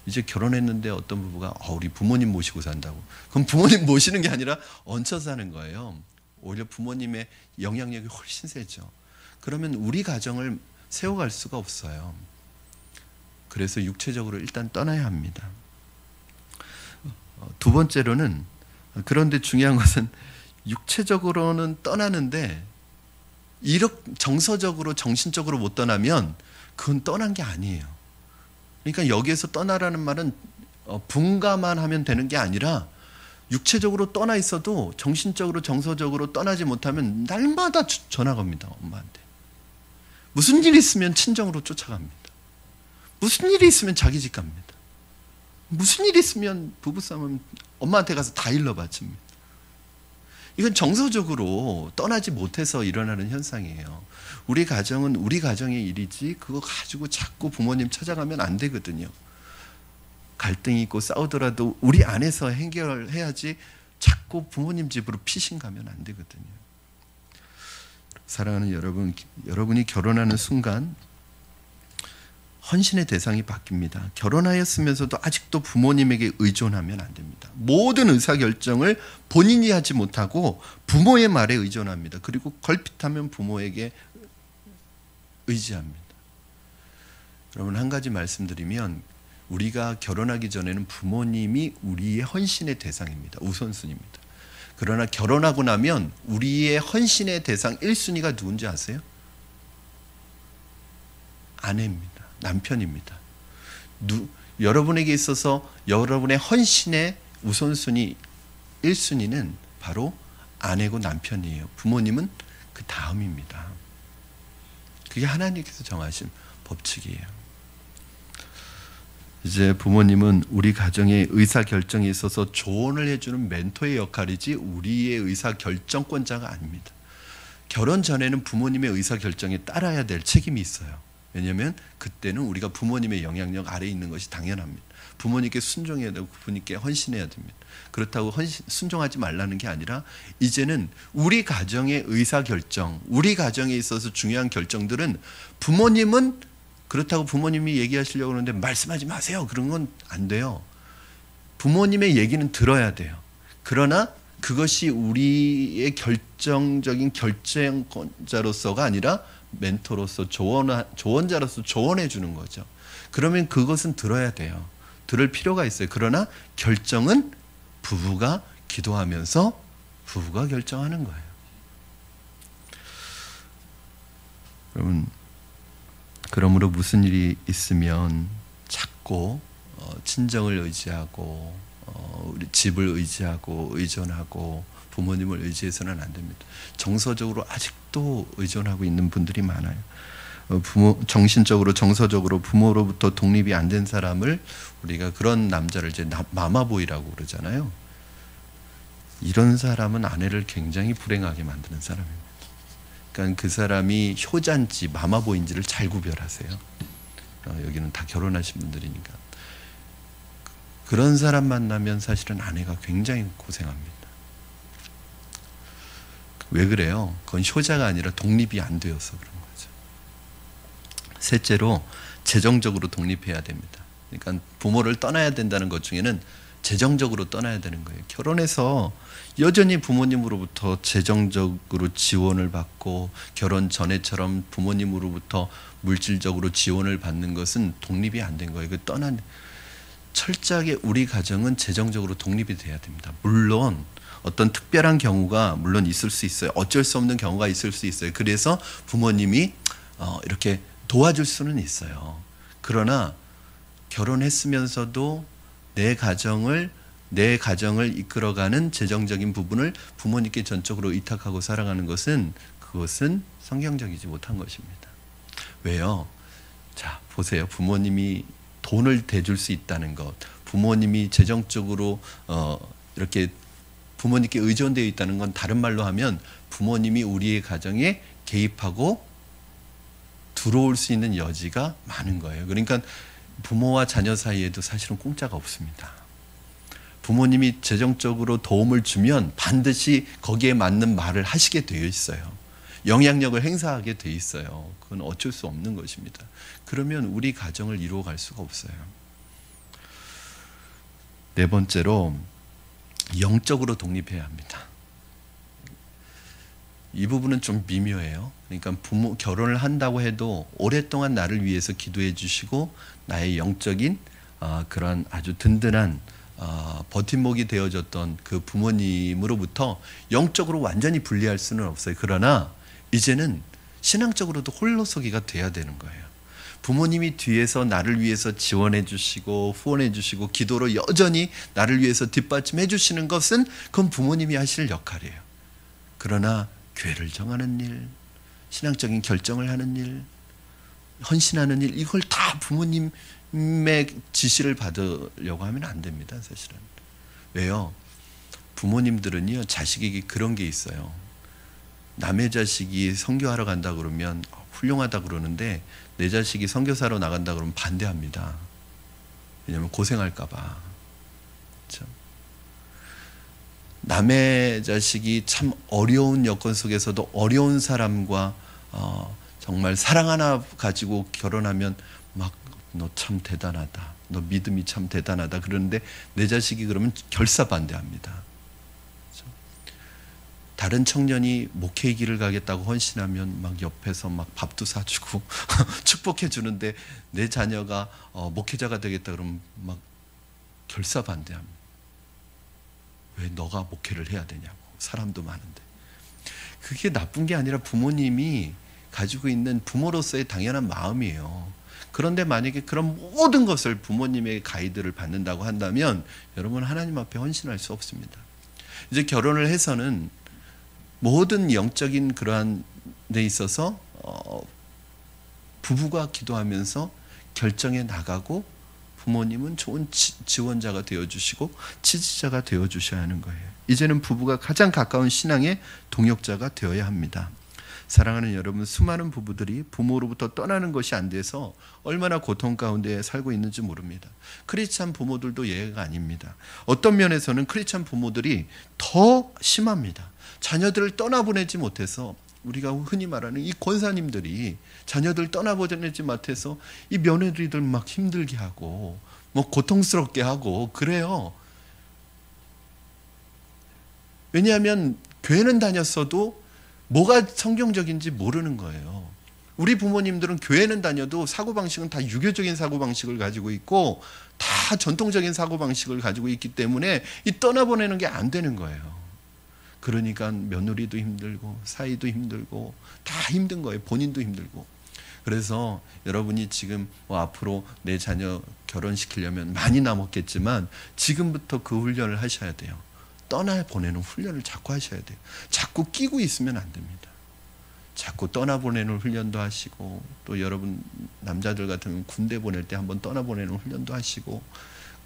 이제 결혼했는데 어떤 부부가 우리 부모님 모시고 산다고. 그럼 부모님 모시는 게 아니라 얹혀 사는 거예요. 오히려 부모님의 영향력이 훨씬 세죠. 그러면 우리 가정을 세워갈 수가 없어요. 그래서 육체적으로 일단 떠나야 합니다. 두 번째로는, 그런데 중요한 것은 육체적으로는 떠나는데 이렇게 정서적으로 정신적으로 못 떠나면 그건 떠난 게 아니에요. 그러니까 여기에서 떠나라는 말은 분가만 하면 되는 게 아니라 육체적으로 떠나 있어도 정신적으로 정서적으로 떠나지 못하면 날마다 전화가 옵니다. 엄마한테. 무슨 일이 있으면 친정으로 쫓아갑니다. 무슨 일이 있으면 자기 집 갑니다. 무슨 일이 있으면 부부싸움은 엄마한테 가서 다 일러 바칩니다. 이건 정서적으로 떠나지 못해서 일어나는 현상이에요. 우리 가정은 우리 가정의 일이지 그거 가지고 자꾸 부모님 찾아가면 안 되거든요. 갈등이 있고 싸우더라도 우리 안에서 해결해야지 자꾸 부모님 집으로 피신 가면 안 되거든요. 사랑하는 여러분, 여러분이 결혼하는 순간 헌신의 대상이 바뀝니다. 결혼하였으면서도 아직도 부모님에게 의존하면 안 됩니다. 모든 의사결정을 본인이 하지 못하고 부모의 말에 의존합니다. 그리고 걸핏하면 부모에게 의지합니다. 여러분, 한 가지 말씀드리면 우리가 결혼하기 전에는 부모님이 우리의 헌신의 대상입니다. 우선순위입니다. 그러나 결혼하고 나면 우리의 헌신의 대상 1순위가 누군지 아세요? 아내입니다. 남편입니다. 여러분에게 있어서 여러분의 헌신의 우선순위 1순위는 바로 아내고 남편이에요. 부모님은 그 다음입니다. 그게 하나님께서 정하신 법칙이에요. 이제 부모님은 우리 가정의 의사결정에 있어서 조언을 해주는 멘토의 역할이지 우리의 의사결정권자가 아닙니다. 결혼 전에는 부모님의 의사결정에 따라야 될 책임이 있어요. 왜냐하면 그때는 우리가 부모님의 영향력 아래에 있는 것이 당연합니다. 부모님께 순종해야 되고 부모님께 헌신해야 됩니다. 그렇다고 순종하지 말라는 게 아니라 이제는 우리 가정의 의사결정, 우리 가정에 있어서 중요한 결정들은 부모님은 그렇다고 부모님이 얘기하시려고 하는데 말씀하지 마세요. 그런 건 안 돼요. 부모님의 얘기는 들어야 돼요. 그러나 그것이 우리의 결정적인 결정권자로서가 아니라 멘토로서 조언자로서 조언해 주는 거죠. 그러면 그것은 들어야 돼요. 들을 필요가 있어요. 그러나 결정은 부부가 기도하면서 부부가 결정하는 거예요. 여러분, 그러므로 무슨 일이 있으면 자꾸 친정을 의지하고 우리 집을 의지하고 의존하고 부모님을 의지해서는 안 됩니다. 정서적으로 아직도 의존하고 있는 분들이 많아요. 정신적으로 정서적으로 부모로부터 독립이 안 된 사람을 우리가 그런 남자를 이제 마마보이라고 그러잖아요. 이런 사람은 아내를 굉장히 불행하게 만드는 사람입니다. 그러니까 그 사람이 효자인지 마마보이인지를 잘 구별하세요. 여기는 다 결혼하신 분들이니까. 그런 사람 만나면 사실은 아내가 굉장히 고생합니다. 왜 그래요? 그건 효자가 아니라 독립이 안 되어서 그런 거죠. 셋째로 재정적으로 독립해야 됩니다. 그러니까 부모를 떠나야 된다는 것 중에는 재정적으로 떠나야 되는 거예요. 결혼해서 여전히 부모님으로부터 재정적으로 지원을 받고 결혼 전에처럼 부모님으로부터 물질적으로 지원을 받는 것은 독립이 안 된 거예요. 철저하게 우리 가정은 재정적으로 독립이 돼야 됩니다. 물론 어떤 특별한 경우가 물론 있을 수 있어요. 어쩔 수 없는 경우가 있을 수 있어요. 그래서 부모님이 이렇게 도와줄 수는 있어요. 그러나 결혼했으면서도 내 가정을 이끌어가는 재정적인 부분을 부모님께 전적으로 의탁하고 살아가는 것은 그것은 성경적이지 못한 것입니다. 왜요? 자, 보세요. 부모님이 돈을 대줄 수 있다는 것, 부모님이 재정적으로 이렇게 부모님께 의존되어 있다는 건 다른 말로 하면 부모님이 우리의 가정에 개입하고 들어올 수 있는 여지가 많은 거예요. 그러니까 부모와 자녀 사이에도 사실은 공짜가 없습니다. 부모님이 재정적으로 도움을 주면 반드시 거기에 맞는 말을 하시게 되어 있어요. 영향력을 행사하게 되어 있어요. 그건 어쩔 수 없는 것입니다. 그러면 우리 가정을 이루어갈 수가 없어요. 네 번째로 영적으로 독립해야 합니다. 이 부분은 좀 미묘해요. 그러니까 부모 결혼을 한다고 해도 오랫동안 나를 위해서 기도해 주시고 나의 영적인 그런 아주 든든한 버팀목이 되어줬던 그 부모님으로부터 영적으로 완전히 분리할 수는 없어요. 그러나 이제는 신앙적으로도 홀로서기가 돼야 되는 거예요. 부모님이 뒤에서 나를 위해서 지원해 주시고 후원해 주시고 기도로 여전히 나를 위해서 뒷받침해 주시는 것은 그건 부모님이 하실 역할이에요. 그러나 교회를 정하는 일, 신앙적인 결정을 하는 일, 헌신하는 일, 이걸 다 부모님의 지시를 받으려고 하면 안 됩니다. 사실은. 왜요? 부모님들은요, 자식에게 그런 게 있어요. 남의 자식이 선교하러 간다 그러면 훌륭하다 그러는데 내 자식이 선교사로 나간다 그러면 반대합니다. 왜냐하면 고생할까 봐. 그렇죠? 남의 자식이 참 어려운 여건 속에서도 어려운 사람과 정말 사랑 하나 가지고 결혼하면 막 너 참 대단하다. 너 믿음이 참 대단하다. 그러는데 내 자식이 그러면 결사 반대합니다. 그렇죠? 다른 청년이 목회의 길을 가겠다고 헌신하면 막 옆에서 막 밥도 사주고 축복해 주는데 내 자녀가 목회자가 되겠다 그러면 막 결사 반대합니다. 왜 너가 목회를 해야 되냐고. 사람도 많은데. 그게 나쁜 게 아니라 부모님이 가지고 있는 부모로서의 당연한 마음이에요. 그런데 만약에 그런 모든 것을 부모님의 가이드를 받는다고 한다면 여러분 하나님 앞에 헌신할 수 없습니다. 이제 결혼을 해서는 모든 영적인 그러한 데 있어서 부부가 기도하면서 결정해 나가고 부모님은 좋은 지원자가 되어주시고 지지자가 되어주셔야 하는 거예요. 이제는 부부가 가장 가까운 신앙의 동역자가 되어야 합니다. 사랑하는 여러분, 수많은 부부들이 부모로부터 떠나는 것이 안 돼서 얼마나 고통 가운데 살고 있는지 모릅니다. 크리스찬 부모들도 예외가 아닙니다. 어떤 면에서는 크리스찬 부모들이 더 심합니다. 자녀들을 떠나보내지 못해서 우리가 흔히 말하는 이 권사님들이 자녀들 떠나보내지 못해서 이 며느리들 막 힘들게 하고 뭐 고통스럽게 하고 그래요. 왜냐하면 교회는 다녔어도 뭐가 성경적인지 모르는 거예요. 우리 부모님들은 교회는 다녀도 사고방식은 다 유교적인 사고방식을 가지고 있고 다 전통적인 사고방식을 가지고 있기 때문에 이 떠나보내는 게 안 되는 거예요. 그러니까 며느리도 힘들고 사이도 힘들고 다 힘든 거예요. 본인도 힘들고. 그래서 여러분이 지금 앞으로 내 자녀 결혼시키려면 많이 남았겠지만 지금부터 그 훈련을 하셔야 돼요. 떠나보내는 훈련을 자꾸 하셔야 돼요. 자꾸 끼고 있으면 안 됩니다. 자꾸 떠나보내는 훈련도 하시고 또 여러분 남자들 같으면 군대 보낼 때 한번 떠나보내는 훈련도 하시고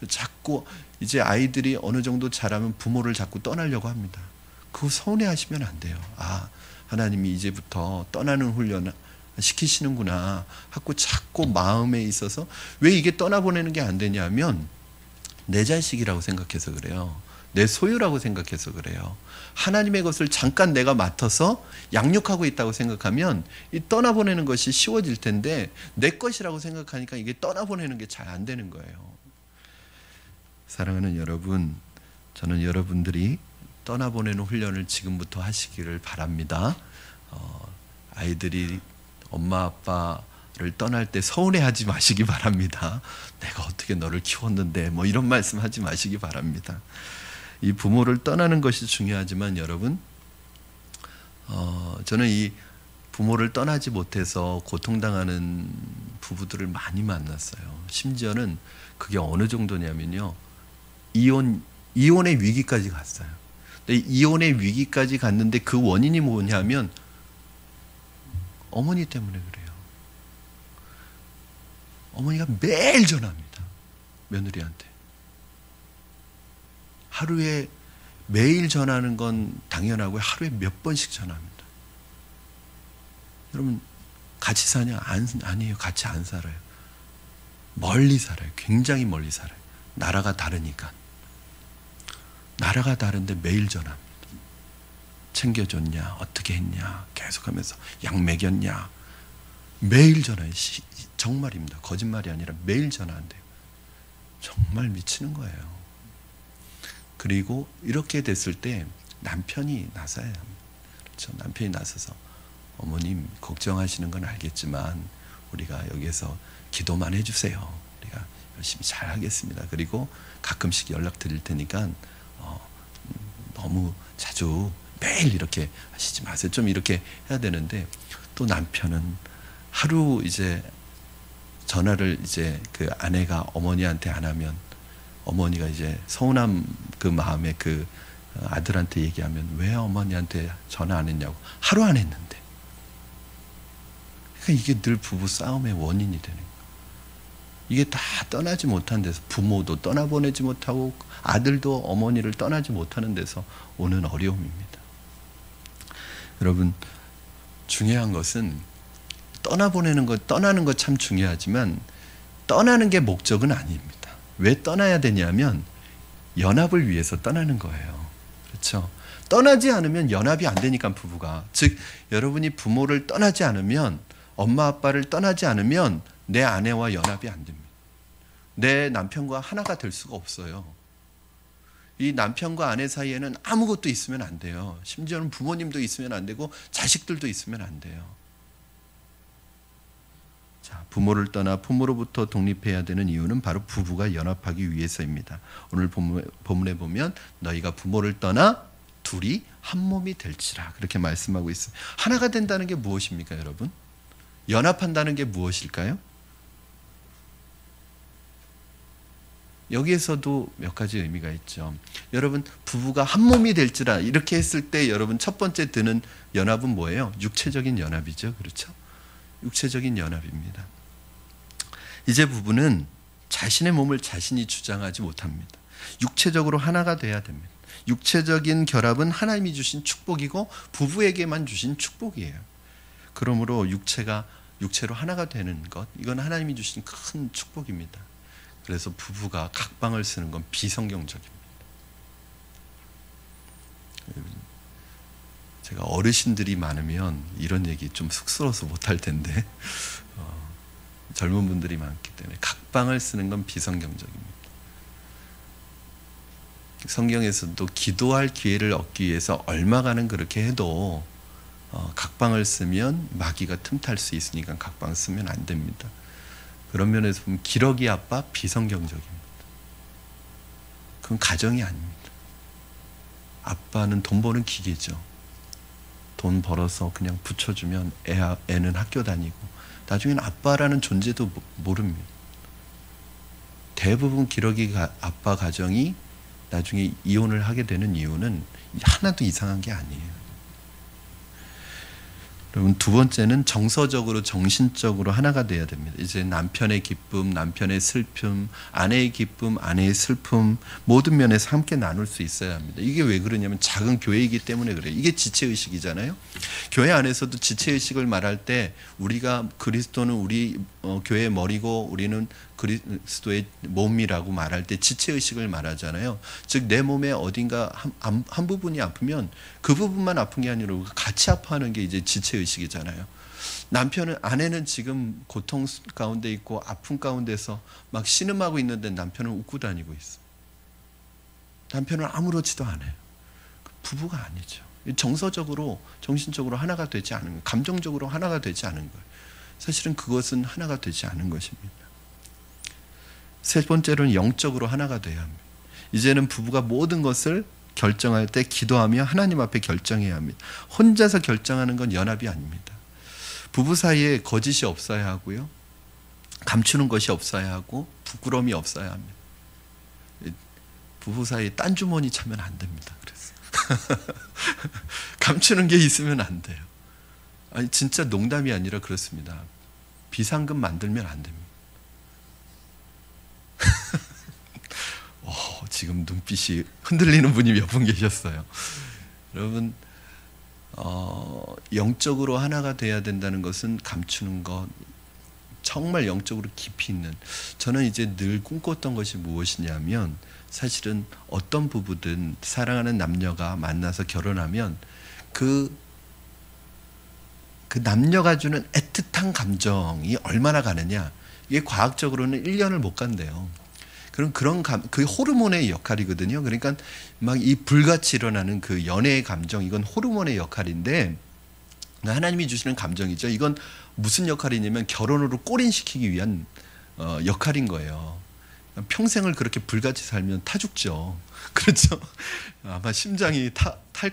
자꾸 이제 아이들이 어느 정도 자라면 부모를 자꾸 떠나려고 합니다. 그거 서운해하시면 안 돼요. 하나님이 이제부터 떠나는 훈련 시키시는구나 하고 자꾸 마음에 있어서 왜 이게 떠나보내는 게 안 되냐면 내 자식이라고 생각해서 그래요. 내 소유라고 생각해서 그래요. 하나님의 것을 잠깐 내가 맡아서 양육하고 있다고 생각하면 이 떠나보내는 것이 쉬워질 텐데 내 것이라고 생각하니까 이게 떠나보내는 게 잘 안 되는 거예요. 사랑하는 여러분, 저는 여러분들이 떠나보내는 훈련을 지금부터 하시기를 바랍니다. 아이들이 엄마 아빠를 떠날 때 서운해하지 마시기 바랍니다. 내가 어떻게 너를 키웠는데 뭐 이런 말씀하지 마시기 바랍니다. 이 부모를 떠나는 것이 중요하지만 여러분, 저는 이 부모를 떠나지 못해서 고통당하는 부부들을 많이 만났어요. 심지어는 그게 어느 정도냐면요, 이혼의 위기까지 갔어요. 근데 이혼의 위기까지 갔는데 그 원인이 뭐냐면 어머니 때문에 그래요. 어머니가 매일 전화합니다. 며느리한테. 하루에 매일 전화하는 건 당연하고 하루에 몇 번씩 전화합니다. 여러분 같이 사냐? 아니에요. 같이 안 살아요. 멀리 살아요. 굉장히 멀리 살아요. 나라가 다르니까. 나라가 다른데 매일 전화합니다. 챙겨줬냐? 어떻게 했냐? 계속하면서 약 먹였냐? 매일 전화해요. 정말입니다. 거짓말이 아니라 매일 전화한대요. 정말 미치는 거예요. 그리고 이렇게 됐을 때 남편이 나서야 합니다. 그렇죠? 남편이 나서서 어머님 걱정하시는 건 알겠지만 우리가 여기에서 기도만 해주세요. 우리가 열심히 잘 하겠습니다. 그리고 가끔씩 연락 드릴 테니까 너무 자주 매일 이렇게 하시지 마세요. 좀 이렇게 해야 되는데, 또 남편은 하루 이제 전화를 이제 그 아내가 어머니한테 안 하면 어머니가 이제 서운한 그 마음에 그 아들한테 얘기하면 왜 어머니한테 전화 안 했냐고. 하루 안 했는데. 그러니까 이게 늘 부부 싸움의 원인이 되는 거예요. 이게 다 떠나지 못한 데서, 부모도 떠나보내지 못하고 아들도 어머니를 떠나지 못하는 데서 오는 어려움입니다. 여러분, 중요한 것은 떠나는 것 참 중요하지만 떠나는 게 목적은 아닙니다. 왜 떠나야 되냐면 연합을 위해서 떠나는 거예요. 그렇죠? 떠나지 않으면 연합이 안 되니까, 부부가. 즉 여러분이 부모를 떠나지 않으면, 엄마 아빠를 떠나지 않으면 내 아내와 연합이 안 됩니다. 내 남편과 하나가 될 수가 없어요. 이 남편과 아내 사이에는 아무것도 있으면 안 돼요. 심지어는 부모님도 있으면 안 되고 자식들도 있으면 안 돼요. 자, 부모를 떠나 부모로부터 독립해야 되는 이유는 바로 부부가 연합하기 위해서입니다. 오늘 본문에 보면 너희가 부모를 떠나 둘이 한 몸이 될지라, 그렇게 말씀하고 있어요. 하나가 된다는 게 무엇입니까, 여러분? 연합한다는 게 무엇일까요? 여기에서도 몇 가지 의미가 있죠. 여러분, 부부가 한 몸이 될지라 이렇게 했을 때 여러분 첫 번째 드는 연합은 뭐예요? 육체적인 연합이죠. 그렇죠? 육체적인 연합입니다. 이제 부부는 자신의 몸을 자신이 주장하지 못합니다. 육체적으로 하나가 돼야 됩니다. 육체적인 결합은 하나님이 주신 축복이고 부부에게만 주신 축복이에요. 그러므로 육체로 하나가 되는 것, 이건 하나님이 주신 큰 축복입니다. 그래서 부부가 각방을 쓰는 건 비성경적입니다. 제가 어르신들이 많으면 이런 얘기 좀 쑥스러워서 못할 텐데 젊은 분들이 많기 때문에 각방을 쓰는 건 비성경적입니다. 성경에서도 기도할 기회를 얻기 위해서 얼마간은 그렇게 해도 각방을 쓰면 마귀가 틈탈 수 있으니까 각방 쓰면 안 됩니다. 그런 면에서 보면 기러기 아빠 비성경적입니다. 그건 가정이 아닙니다. 아빠는 돈 버는 기계죠. 돈 벌어서 그냥 붙여주면 애는 학교 다니고 나중에는 아빠라는 존재도 모릅니다. 대부분 기러기 아빠 가정이 나중에 이혼을 하게 되는 이유는 하나도 이상한 게 아니에요. 여러분, 두 번째는 정서적으로 정신적으로 하나가 돼야 됩니다. 이제 남편의 기쁨, 남편의 슬픔, 아내의 기쁨, 아내의 슬픔, 모든 면에서 함께 나눌 수 있어야 합니다. 이게 왜 그러냐면 작은 교회이기 때문에 그래요. 이게 지체의식이잖아요. 교회 안에서도 지체의식을 말할 때 우리가 그리스도는 우리 교회의 머리고 우리는 그리스도의 몸이라고 말할 때 지체의식을 말하잖아요. 즉 내 몸에 어딘가 한 부분이 아프면 그 부분만 아픈 게 아니라 같이 아파하는 게 이제 지체의식이잖아요. 아내는 지금 고통 가운데 있고 아픔 가운데서 막 신음하고 있는데 남편은 웃고 다니고 있어. 남편은 아무렇지도 않아요. 부부가 아니죠. 정서적으로 정신적으로 하나가 되지 않은 거예요. 감정적으로 하나가 되지 않은 거예요. 사실은 그것은 하나가 되지 않은 것입니다. 세 번째로는 영적으로 하나가 돼야 합니다. 이제는 부부가 모든 것을 결정할 때 기도하며 하나님 앞에 결정해야 합니다. 혼자서 결정하는 건 연합이 아닙니다. 부부 사이에 거짓이 없어야 하고요. 감추는 것이 없어야 하고 부끄러움이 없어야 합니다. 부부 사이에 딴 주머니 차면 안 됩니다. 그래서 감추는 게 있으면 안 돼요. 아니 진짜 농담이 아니라 그렇습니다. 비상금 만들면 안 됩니다. 지금 눈빛이 흔들리는 분이 몇 분 계셨어요. 여러분, 영적으로 하나가 돼야 된다는 것은 감추는 것, 정말 영적으로 깊이 있는, 저는 이제 늘 꿈꿨던 것이 무엇이냐면 사실은 어떤 부부든 사랑하는 남녀가 만나서 결혼하면 그 남녀가 주는 애틋한 감정이 얼마나 가느냐, 이게 과학적으로는 1년을 못 간대요. 그 호르몬의 역할이거든요. 그러니까 막 이 불같이 일어나는 그 연애의 감정, 이건 호르몬의 역할인데 하나님이 주시는 감정이죠. 이건 무슨 역할이냐면 결혼으로 꼬린시키기 위한 역할인 거예요. 평생을 그렇게 불같이 살면 타 죽죠. 그렇죠? 아마 심장이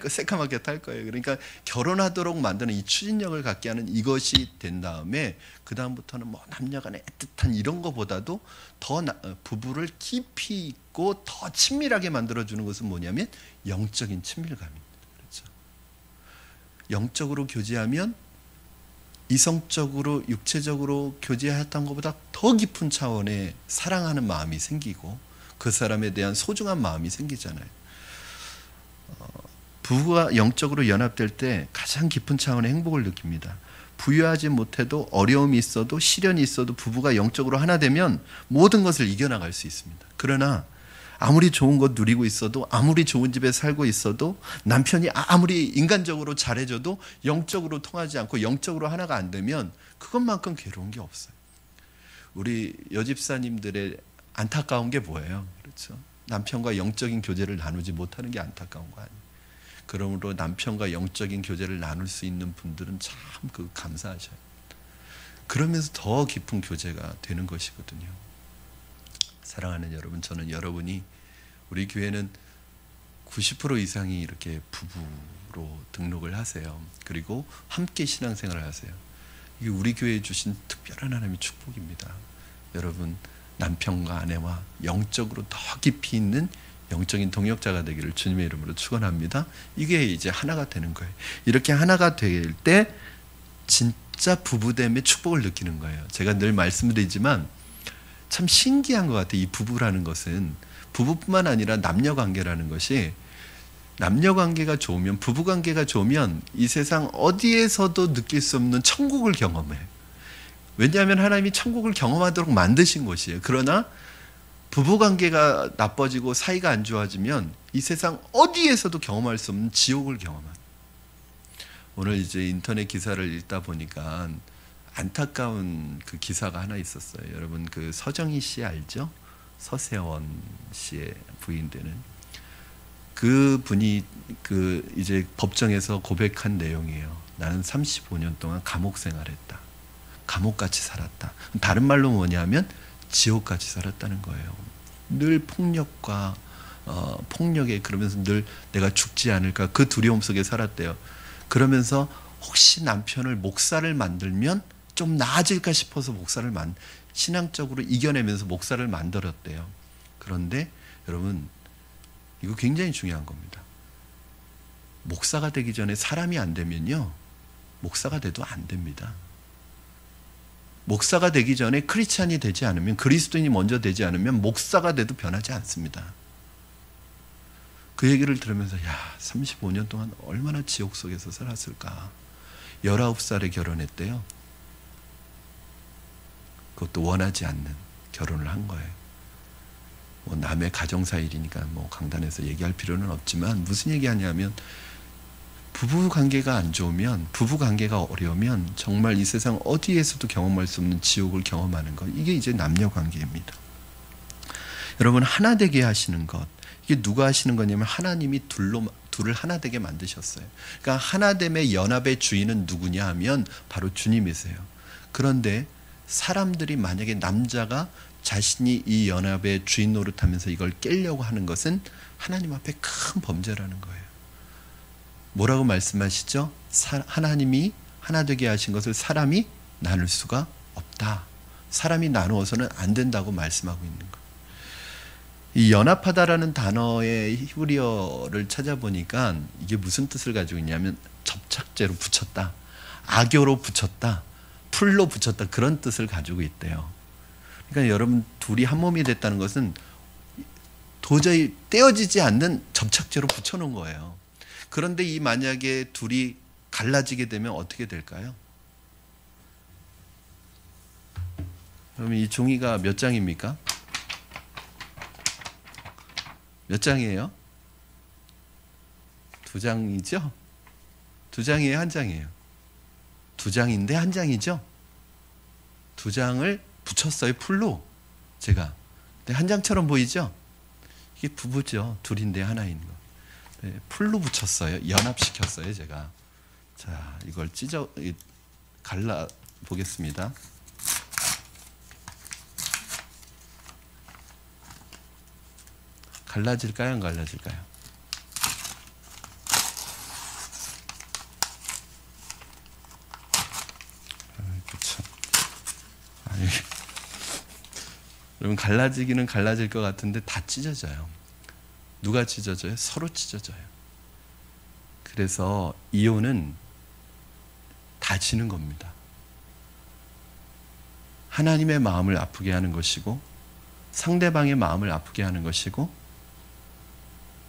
새까맣게 탈 거예요. 그러니까 결혼하도록 만드는 이 추진력을 갖게 하는 이것이 된 다음에 그 다음부터는 뭐 남녀간의 애틋한 이런 거보다도 더 부부를 깊이 있고 더 친밀하게 만들어주는 것은 뭐냐면 영적인 친밀감입니다. 그렇죠? 영적으로 교제하면 이성적으로 육체적으로 교제했던 것보다 더 깊은 차원의 사랑하는 마음이 생기고 그 사람에 대한 소중한 마음이 생기잖아요. 부부가 영적으로 연합될 때 가장 깊은 차원의 행복을 느낍니다. 부유하지 못해도 어려움이 있어도 시련이 있어도 부부가 영적으로 하나 되면 모든 것을 이겨나갈 수 있습니다. 그러나 아무리 좋은 것 누리고 있어도 아무리 좋은 집에 살고 있어도 남편이 아무리 인간적으로 잘해줘도 영적으로 통하지 않고 영적으로 하나가 안 되면 그것만큼 괴로운 게 없어요. 우리 여집사님들의 안타까운 게 뭐예요? 그렇죠? 남편과 영적인 교제를 나누지 못하는 게 안타까운 거 아니에요. 그러므로 남편과 영적인 교제를 나눌 수 있는 분들은 참 감사하셔요. 그러면서 더 깊은 교제가 되는 것이거든요. 사랑하는 여러분, 저는 여러분이 우리 교회는 90% 이상이 이렇게 부부로 등록을 하세요. 그리고 함께 신앙생활을 하세요. 이게 우리 교회에 주신 특별한 하나님의 축복입니다. 여러분 남편과 아내와 영적으로 더 깊이 있는 영적인 동역자가 되기를 주님의 이름으로 축원합니다. 이게 이제 하나가 되는 거예요. 이렇게 하나가 될 때 진짜 부부됨의 축복을 느끼는 거예요. 제가 늘 말씀드리지만 참 신기한 것 같아요. 이 부부라는 것은 부부뿐만 아니라 남녀관계라는 것이 남녀관계가 좋으면 부부관계가 좋으면 이 세상 어디에서도 느낄 수 없는 천국을 경험해요. 왜냐하면 하나님이 천국을 경험하도록 만드신 곳이에요. 그러나 부부관계가 나빠지고 사이가 안 좋아지면 이 세상 어디에서도 경험할 수 없는 지옥을 경험합니다. 오늘 이제 인터넷 기사를 읽다 보니까 안타까운 그 기사가 하나 있었어요. 여러분 그 서정희 씨 알죠? 서세원 씨의 부인 되는 그 분이 그 이제 법정에서 고백한 내용이에요. 나는 35년 동안 감옥 생활했다. 감옥같이 살았다. 다른 말로 뭐냐면 지옥같이 살았다는 거예요. 늘 폭력과 폭력에 그러면서 늘 내가 죽지 않을까 그 두려움 속에 살았대요. 그러면서 혹시 남편을 목사를 만들면 좀 나아질까 싶어서 신앙적으로 이겨내면서 목사를 만들었대요. 그런데 여러분 이거 굉장히 중요한 겁니다. 목사가 되기 전에 사람이 안 되면요 목사가 돼도 안 됩니다. 목사가 되기 전에 크리스찬이 되지 않으면 그리스도인이 먼저 되지 않으면 목사가 돼도 변하지 않습니다. 그 얘기를 들으면서 35년 동안 얼마나 지옥 속에서 살았을까. 19살에 결혼했대요. 그것도 원하지 않는 결혼을 한 거예요. 뭐 남의 가정사 일이니까 뭐 강단에서 얘기할 필요는 없지만 무슨 얘기하냐면 부부 관계가 안 좋으면 부부 관계가 어려우면 정말 이 세상 어디에서도 경험할 수 없는 지옥을 경험하는 것. 이게 이제 남녀 관계입니다. 여러분 하나 되게 하시는 것. 이게 누가 하시는 거냐면 하나님이 둘을 하나 되게 만드셨어요. 그러니까 하나됨의 연합의 주인은 누구냐 하면 바로 주님이세요. 그런데 사람들이 만약에 남자가 자신이 이 연합의 주인 노릇하면서 이걸 깨려고 하는 것은 하나님 앞에 큰 범죄라는 거예요. 뭐라고 말씀하시죠? 하나님이 하나 되게 하신 것을 사람이 나눌 수가 없다. 사람이 나누어서는 안 된다고 말씀하고 있는 거예요. 이 연합하다라는 단어의 히브리어를 찾아보니까 이게 무슨 뜻을 가지고 있냐면 접착제로 붙였다, 악교로 붙였다, 풀로 붙였다 그런 뜻을 가지고 있대요. 그러니까 여러분 둘이 한 몸이 됐다는 것은 도저히 떼어지지 않는 접착제로 붙여놓은 거예요. 그런데 이 만약에 둘이 갈라지게 되면 어떻게 될까요? 그러면 이 종이가 몇 장입니까? 몇 장이에요? 2장이죠? 2장이에요? 1장이에요? 2장인데 1장이죠? 2장을 붙였어요, 풀로. 제가. 네, 한 장처럼 보이죠? 이게 부부죠. 둘인데 하나인 거. 네, 풀로 붙였어요. 연합시켰어요, 제가. 자, 이걸 갈라 보겠습니다. 갈라질까요? 안 갈라질까요? 그렇죠. 여러분, 갈라지기는 갈라질 것 같은데 다 찢어져요. 누가 찢어져요? 서로 찢어져요. 그래서 이혼은 다 지는 겁니다. 하나님의 마음을 아프게 하는 것이고, 상대방의 마음을 아프게 하는 것이고,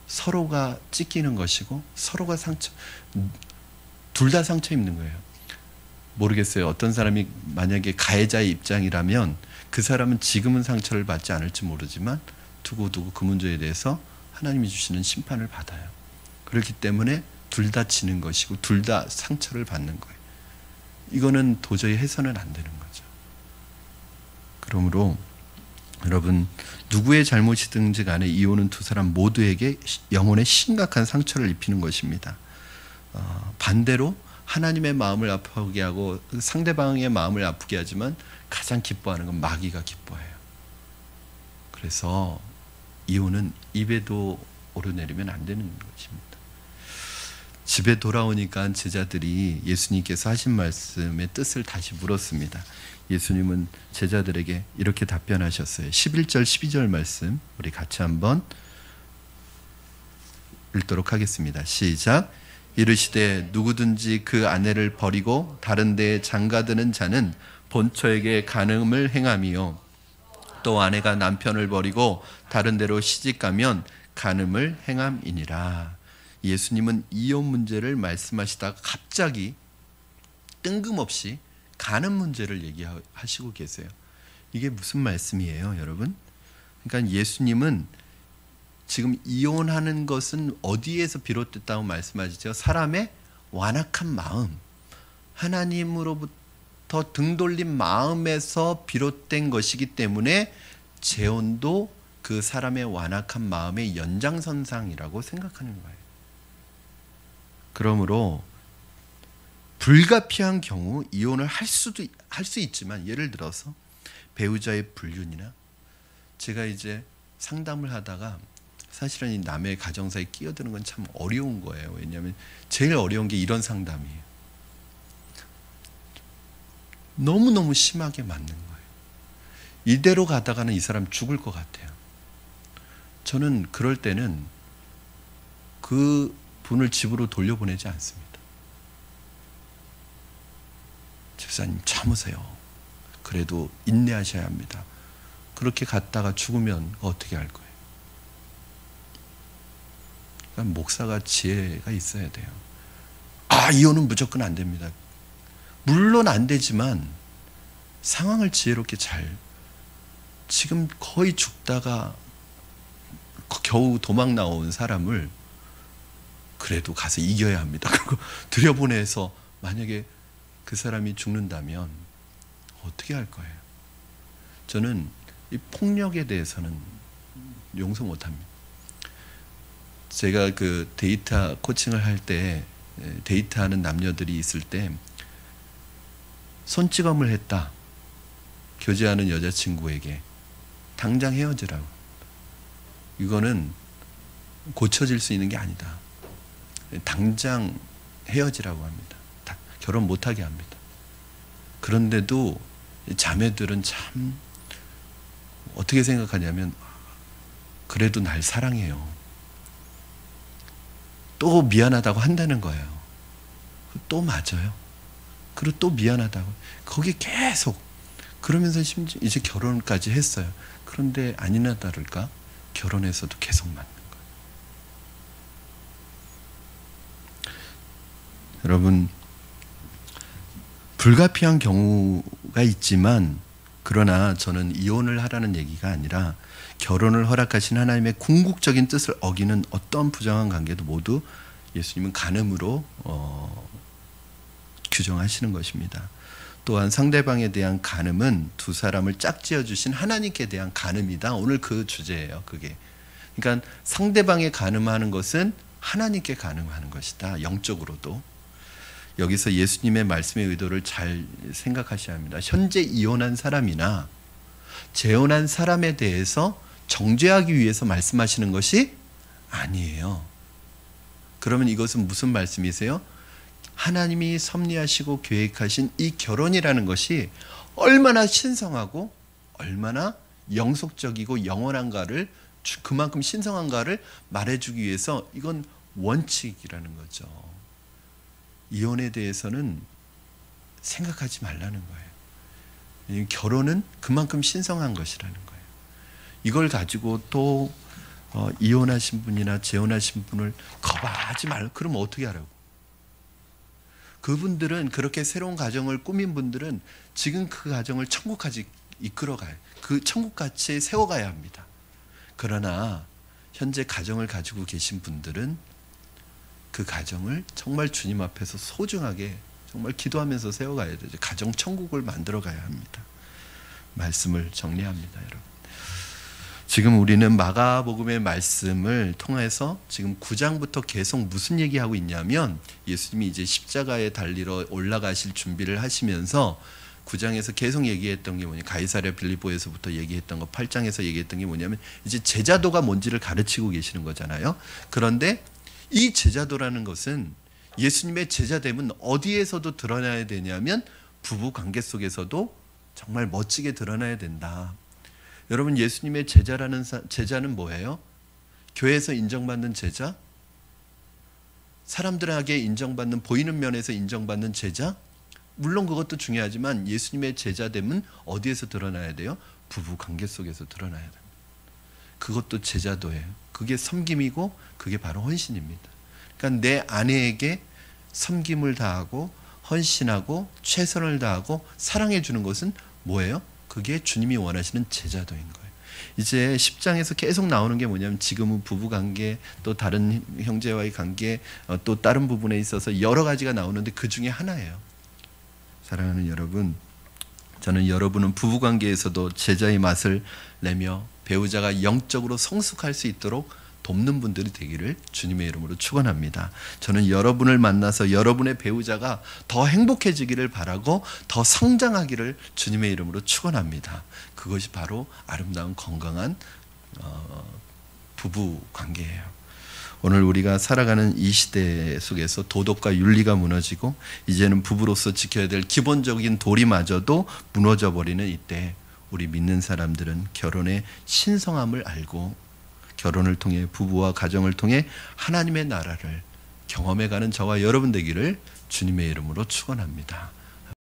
서로가 찢기는 것이고, 서로가 둘 다 상처 입는 거예요. 모르겠어요. 어떤 사람이 만약에 가해자의 입장이라면 그 사람은 지금은 상처를 받지 않을지 모르지만 두고두고 그 문제에 대해서 하나님이 주시는 심판을 받아요. 그렇기 때문에 둘 다 지는 것이고 둘 다 상처를 받는 거예요. 이거는 도저히 해서는 안 되는 거죠. 그러므로 여러분, 누구의 잘못이든지 간에 이혼은 두 사람 모두에게 영혼에 심각한 상처를 입히는 것입니다. 반대로 하나님의 마음을 아프게 하고 상대방의 마음을 아프게 하지만 가장 기뻐하는 건 마귀가 기뻐해요. 그래서 이혼은 입에도 오르내리면 안 되는 것입니다. 집에 돌아오니까 제자들이 예수님께서 하신 말씀의 뜻을 다시 물었습니다. 예수님은 제자들에게 이렇게 답변하셨어요. 11절 12절 말씀 우리 같이 한번 읽도록 하겠습니다. 시작. 이르시되 누구든지 그 아내를 버리고 다른 데에 장가드는 자는 본처에게 간음을 행함이요, 또 아내가 남편을 버리고 다른 데로 시집가면 간음을 행함이니라. 예수님은 이혼 문제를 말씀하시다가 갑자기 뜬금없이 간음 문제를 얘기하시고 계세요. 이게 무슨 말씀이에요, 여러분? 그러니까 예수님은 지금 이혼하는 것은 어디에서 비롯됐다고 말씀하시죠? 사람의 완악한 마음, 하나님으로부터 등 돌린 마음에서 비롯된 것이기 때문에 재혼도 그 사람의 완악한 마음의 연장선상이라고 생각하는 거예요. 그러므로 불가피한 경우 이혼을 할 수 있지만, 예를 들어서 배우자의 불륜이나, 제가 이제 상담을 하다가 사실은 이 남의 가정사에 끼어드는 건 참 어려운 거예요. 왜냐하면 제일 어려운 게 이런 상담이에요. 너무너무 심하게 맞는 거예요. 이대로 가다가는 이 사람 죽을 것 같아요. 저는 그럴 때는 그 분을 집으로 돌려보내지 않습니다. 집사님 참으세요. 그래도 인내하셔야 합니다. 그렇게 갔다가 죽으면 어떻게 할 거예요? 그러니까 목사가 지혜가 있어야 돼요. 이혼은 무조건 안 됩니다. 물론 안 되지만 상황을 지혜롭게 지금 거의 죽다가 겨우 도망 나온 사람을 그래도 가서 이겨야 합니다. 그리고 들여보내서 만약에 그 사람이 죽는다면 어떻게 할 거예요? 저는 이 폭력에 대해서는 용서 못합니다. 제가 그 데이터 코칭을 할 때, 데이트하는 남녀들이 있을 때 손찌검을 했다, 교제하는 여자친구에게 당장 헤어지라고. 이거는 고쳐질 수 있는 게 아니다. 당장 헤어지라고 합니다. 결혼 못하게 합니다. 그런데도 자매들은 참 어떻게 생각하냐면, 그래도 날 사랑해요. 또 미안하다고 한다는 거예요. 또 맞아요. 그리고 또 미안하다고. 거기 계속. 그러면서 심지어 이제 결혼까지 했어요. 그런데 아니나 다를까 결혼해서도 계속 맞는 거예요. 여러분, 불가피한 경우가 있지만, 그러나 저는 이혼을 하라는 얘기가 아니라 결혼을 허락하신 하나님의 궁극적인 뜻을 어기는 어떤 부정한 관계도 모두 예수님은 간음으로 규정하시는 것입니다. 또한 상대방에 대한 간음은 두 사람을 짝지어 주신 하나님께 대한 간음이다. 오늘 그 주제예요. 그게. 그러니까 상대방에 간음하는 것은 하나님께 간음하는 것이다. 영적으로도. 여기서 예수님의 말씀의 의도를 잘 생각하셔야 합니다. 현재 이혼한 사람이나 재혼한 사람에 대해서 정죄하기 위해서 말씀하시는 것이 아니에요. 그러면 이것은 무슨 말씀이세요? 하나님이 섭리하시고 계획하신 이 결혼이라는 것이 얼마나 신성하고 얼마나 영속적이고 영원한가를, 그만큼 신성한가를 말해주기 위해서 이건 원칙이라는 거죠. 이혼에 대해서는 생각하지 말라는 거예요. 결혼은 그만큼 신성한 것이라는 거예요. 이걸 가지고 또 이혼하신 분이나 재혼하신 분을 거부하지 말고, 그러면 어떻게 하라고? 그분들은, 그렇게 새로운 가정을 꾸민 분들은 지금 그 가정을 천국까지 이끌어가요. 그 천국같이 세워가야 합니다. 그러나 현재 가정을 가지고 계신 분들은 그 가정을 정말 주님 앞에서 소중하게 정말 기도하면서 세워가야 되죠. 가정 천국을 만들어 가야 합니다. 말씀을 정리합니다, 여러분. 지금 우리는 마가복음의 말씀을 통해서 지금 9장부터 계속 무슨 얘기하고 있냐면, 예수님이 이제 십자가에 달리러 올라가실 준비를 하시면서 9장에서 계속 얘기했던 게 뭐냐, 가이사랴 빌립보에서부터 얘기했던 거, 8장에서 얘기했던 게 뭐냐면 이제 제자도가 뭔지를 가르치고 계시는 거잖아요. 그런데 이 제자도라는 것은 예수님의 제자됨은 어디에서도 드러나야 되냐면 부부 관계 속에서도 정말 멋지게 드러나야 된다. 여러분, 예수님의 제자는 뭐예요? 교회에서 인정받는 제자? 사람들에게 인정받는, 보이는 면에서 인정받는 제자? 물론 그것도 중요하지만 예수님의 제자됨은 어디에서 드러나야 돼요? 부부 관계 속에서 드러나야 됩니다. 그것도 제자도예요. 그게 섬김이고 그게 바로 헌신입니다. 그러니까 내 아내에게 섬김을 다하고 헌신하고 최선을 다하고 사랑해 주는 것은 뭐예요? 그게 주님이 원하시는 제자도인 거예요. 이제 10장에서 계속 나오는 게 뭐냐면, 지금은 부부관계, 또 다른 형제와의 관계, 또 다른 부분에 있어서 여러 가지가 나오는데 그 중에 하나예요. 사랑하는 여러분, 저는 여러분은 부부관계에서도 제자의 맛을 내며 배우자가 영적으로 성숙할 수 있도록 돕는 분들이 되기를 주님의 이름으로 축원합니다. 저는 여러분을 만나서 여러분의 배우자가 더 행복해지기를 바라고 더 성장하기를 주님의 이름으로 축원합니다. 그것이 바로 아름다운 건강한 부부 관계예요. 오늘 우리가 살아가는 이 시대 속에서 도덕과 윤리가 무너지고 이제는 부부로서 지켜야 될 기본적인 도리마저도 무너져 버리는 이때, 우리 믿는 사람들은 결혼의 신성함을 알고 결혼을 통해, 부부와 가정을 통해 하나님의 나라를 경험해가는 저와 여러분 되기를 주님의 이름으로 축원합니다.